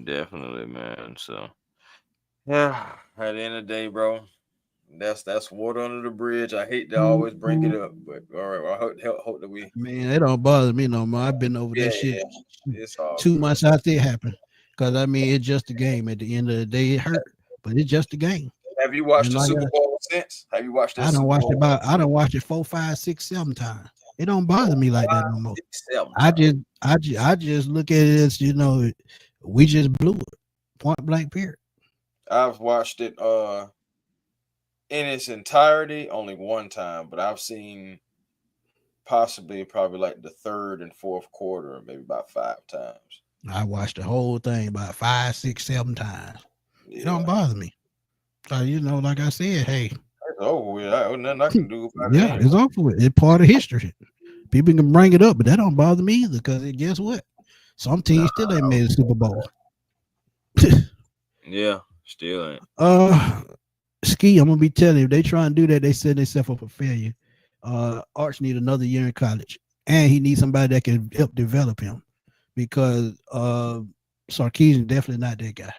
[SPEAKER 2] Definitely, man. So yeah, at the end of the day, bro, that's water under the bridge. I hate to always bring it up, but all right, well, I hope that we
[SPEAKER 1] Man, it don't bother me no more. I've been over
[SPEAKER 2] yeah,
[SPEAKER 1] that shit
[SPEAKER 2] yeah, it's all
[SPEAKER 1] 2 months
[SPEAKER 2] good.
[SPEAKER 1] after it happened. Cause I mean it's just a game. At the end of the day, it hurt, but it's just a game.
[SPEAKER 2] Have you watched
[SPEAKER 1] And
[SPEAKER 2] the
[SPEAKER 1] like
[SPEAKER 2] Super Bowl since? Have you watched that
[SPEAKER 1] I don't
[SPEAKER 2] Super
[SPEAKER 1] watch it
[SPEAKER 2] Bowl
[SPEAKER 1] about I don't watch it 4, 5, 6, 7 times. It don't bother me like that no more.
[SPEAKER 2] 5, 6, 7 times?
[SPEAKER 1] I just look at it as we just blew it. Point blank period.
[SPEAKER 2] I've watched it in its entirety only one time, but I've seen probably like the third and fourth quarter, maybe about 5 times.
[SPEAKER 1] I watched the whole thing about 5, 6, 7 times. It don't
[SPEAKER 2] Yeah.
[SPEAKER 1] bother me. So like I said, hey,
[SPEAKER 2] It's over with. Ain't nothing I can do about it
[SPEAKER 1] yeah,
[SPEAKER 2] anyway.
[SPEAKER 1] it's over with. It's part of history. People can bring it up, but that don't bother me either. Because guess what? Some
[SPEAKER 2] Nah,
[SPEAKER 1] teams still ain't made a Super Bowl.
[SPEAKER 2] yeah, still ain't.
[SPEAKER 1] Ski, I'm gonna be telling you, if they try and do that, they set themselves up for failure. Arch need another year in college, and he needs somebody that can help develop him because Sarkisian definitely not that guy.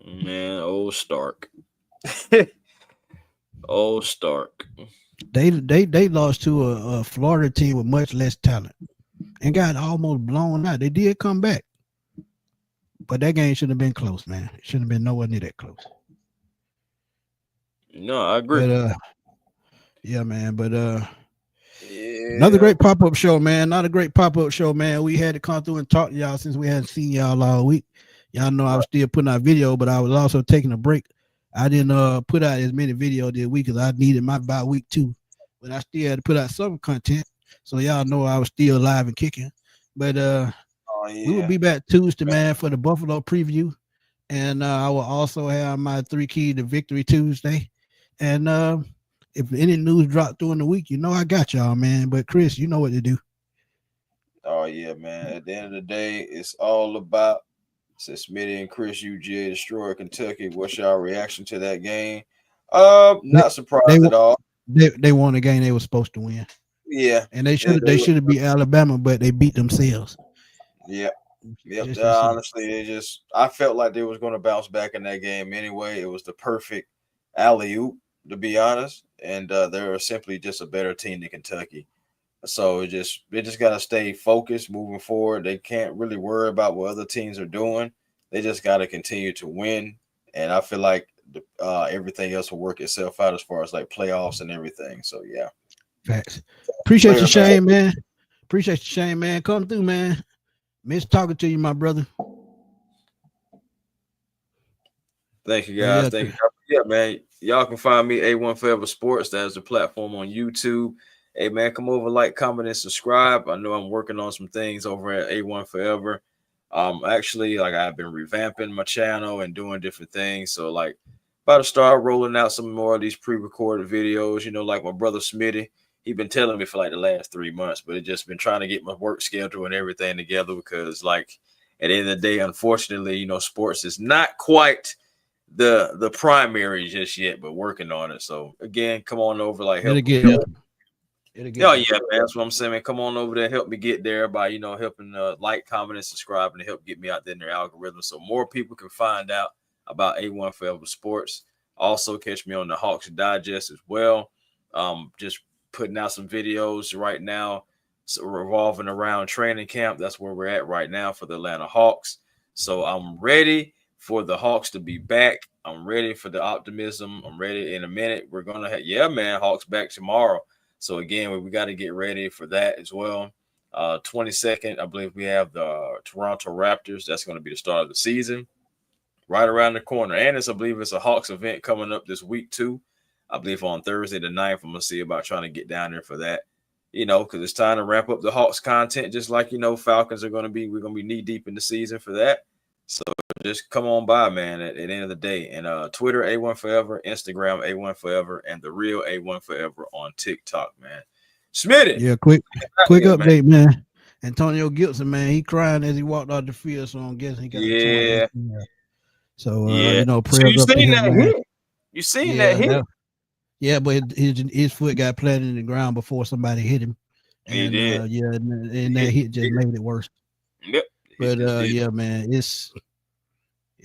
[SPEAKER 2] Man, old Stark. Old Stark.
[SPEAKER 1] They lost to a Florida team with much less talent and got almost blown out. They did come back, but that game shouldn't have been close, man. It shouldn't have been nowhere near that close.
[SPEAKER 2] No, I agree.
[SPEAKER 1] But yeah, man. But another
[SPEAKER 2] Yeah.
[SPEAKER 1] great pop up show, man. Not a great pop up show, man. We had to come through and talk to y'all since we hadn't seen y'all all week. Y'all know I was still putting out video, but I was also taking a break. I didn't put out as many videos this week because I needed my bye week too. But I still had to put out some content. So y'all know I was still alive and kicking. But
[SPEAKER 2] Oh
[SPEAKER 1] we will
[SPEAKER 2] yeah.
[SPEAKER 1] be back Tuesday, man, for the Buffalo preview. And I will also have my 3 key to victory Tuesday. And if any news drop during the week, I got y'all, man. But Chris, you know what to do.
[SPEAKER 2] Oh yeah, man. At the end of the day, it's all about Smitty and Chris UGA destroy Kentucky. What's your reaction to that game?
[SPEAKER 1] They
[SPEAKER 2] Not
[SPEAKER 1] they,
[SPEAKER 2] surprised at all.
[SPEAKER 1] they won the game they were supposed to win.
[SPEAKER 2] Yeah.
[SPEAKER 1] And they should have beat Alabama, but they beat themselves.
[SPEAKER 2] Yeah. Yep.
[SPEAKER 1] Just that simple.
[SPEAKER 2] Honestly, I felt like they was going to bounce back in that game anyway. It was the perfect alley oop, to be honest, and they're simply just a better team than Kentucky. So they just got to stay focused moving forward. They can't really worry about what other teams are doing. They just got to continue to win, and I feel like everything else will work itself out as far as like playoffs and everything. So yeah,
[SPEAKER 1] Facts. Appreciate
[SPEAKER 2] later,
[SPEAKER 1] you,
[SPEAKER 2] man.
[SPEAKER 1] Shane, man. Appreciate you, Shane, man. Come through, man. Miss talking to you, my brother.
[SPEAKER 2] Thank you,
[SPEAKER 1] But
[SPEAKER 2] guys.
[SPEAKER 1] yeah,
[SPEAKER 2] Thank you. Yeah, man. Y'all can find me A1 Forever Sports. That is the platform on YouTube. Hey, man, come over, like, comment, and subscribe. I know I'm working on some things over at A1 Forever. Actually, like I've been revamping my channel and doing different things. So, like, about to start rolling out some more of these pre-recorded videos. Like my brother Smitty. He been telling me for like the last 3 months, but it just been trying to get my work schedule and everything together because, like, at the end of the day, unfortunately, sports is not quite the primary just yet, but working on it. So again, come on over, like help.
[SPEAKER 1] it'll get there. It'll get
[SPEAKER 2] Oh
[SPEAKER 1] there.
[SPEAKER 2] yeah, man. That's what I'm saying. Man. Come on over there, help me get there by helping like, comment, and subscribe, and help get me out there in their algorithm so more people can find out about A1 Forever Sports. Also, catch me on the Hawks Digest as well. Just putting out some videos right now, so revolving around training camp. That's where we're at right now for the Atlanta Hawks. So I'm ready for the Hawks to be back. I'm ready for the optimism. I'm ready. In a minute, we're gonna have Hawks back tomorrow. So again, we got to get ready for that as well. 22nd, I believe we have the Toronto Raptors. That's going to be the start of the season, right around the corner. And I believe it's a Hawks event coming up this week too. I believe on Thursday the 9th, I'm gonna see about trying to get down there for that. Because it's time to wrap up the Hawks content, just like Falcons are gonna be. We're gonna be knee deep in the season for that. So just come on by, man, at the end of the day. And Twitter, A1 Forever, Instagram, A1 Forever, and the real A1 Forever on TikTok, man. Smitty.
[SPEAKER 1] Yeah, quick
[SPEAKER 2] Here,
[SPEAKER 1] update, man. Antonio Gibson, man, he crying as he walked out the field, so I'm guessing he got a torn
[SPEAKER 2] Yeah,
[SPEAKER 1] ACL. So
[SPEAKER 2] yeah. So
[SPEAKER 1] prayers
[SPEAKER 2] you
[SPEAKER 1] up to
[SPEAKER 2] seen
[SPEAKER 1] him,
[SPEAKER 2] that
[SPEAKER 1] man.
[SPEAKER 2] hit? You seen that
[SPEAKER 1] Yeah,
[SPEAKER 2] hit?
[SPEAKER 1] but his foot got planted in the ground before somebody hit him,
[SPEAKER 2] He
[SPEAKER 1] and
[SPEAKER 2] did.
[SPEAKER 1] and that hit just made it worse.
[SPEAKER 2] Yep. He
[SPEAKER 1] But
[SPEAKER 2] just did.
[SPEAKER 1] yeah, man, it's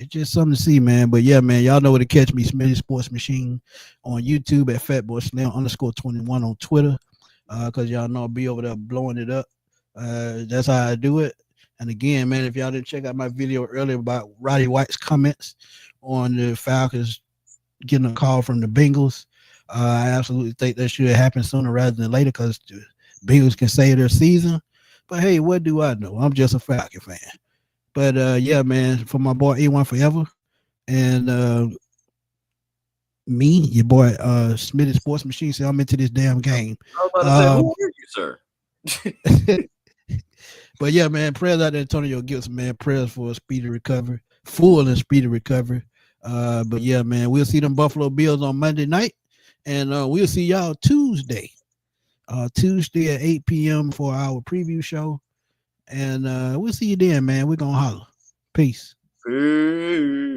[SPEAKER 1] just something to see, man. But yeah, man, y'all know where to catch me, Smitty Sports Machine, on YouTube at FatBoySnell_21 on Twitter. Cause y'all know I'll be over there blowing it up. That's how I do it. And again, man, if y'all didn't check out my video earlier about Roddy White's comments on the Falcons getting a call from the Bengals, I absolutely think that should happen sooner rather than later because the Bengals can save their season. But hey, what do I know? I'm just a Falcon fan. But yeah, man, for my boy A1 Forever and me, your boy Smitty Sports Machine, say I'm into this damn game.
[SPEAKER 2] I was about to say, who are you, sir?
[SPEAKER 1] But yeah, man, prayers out to Antonio Gibson, man. Prayers for a speedy recovery, full and speedy recovery. But yeah, man, we'll see them Buffalo Bills on Monday night, and we'll see y'all Tuesday. Tuesday at 8 p.m. for our preview show. And we'll see you then, man. We're gonna holler. Peace.
[SPEAKER 2] Peace.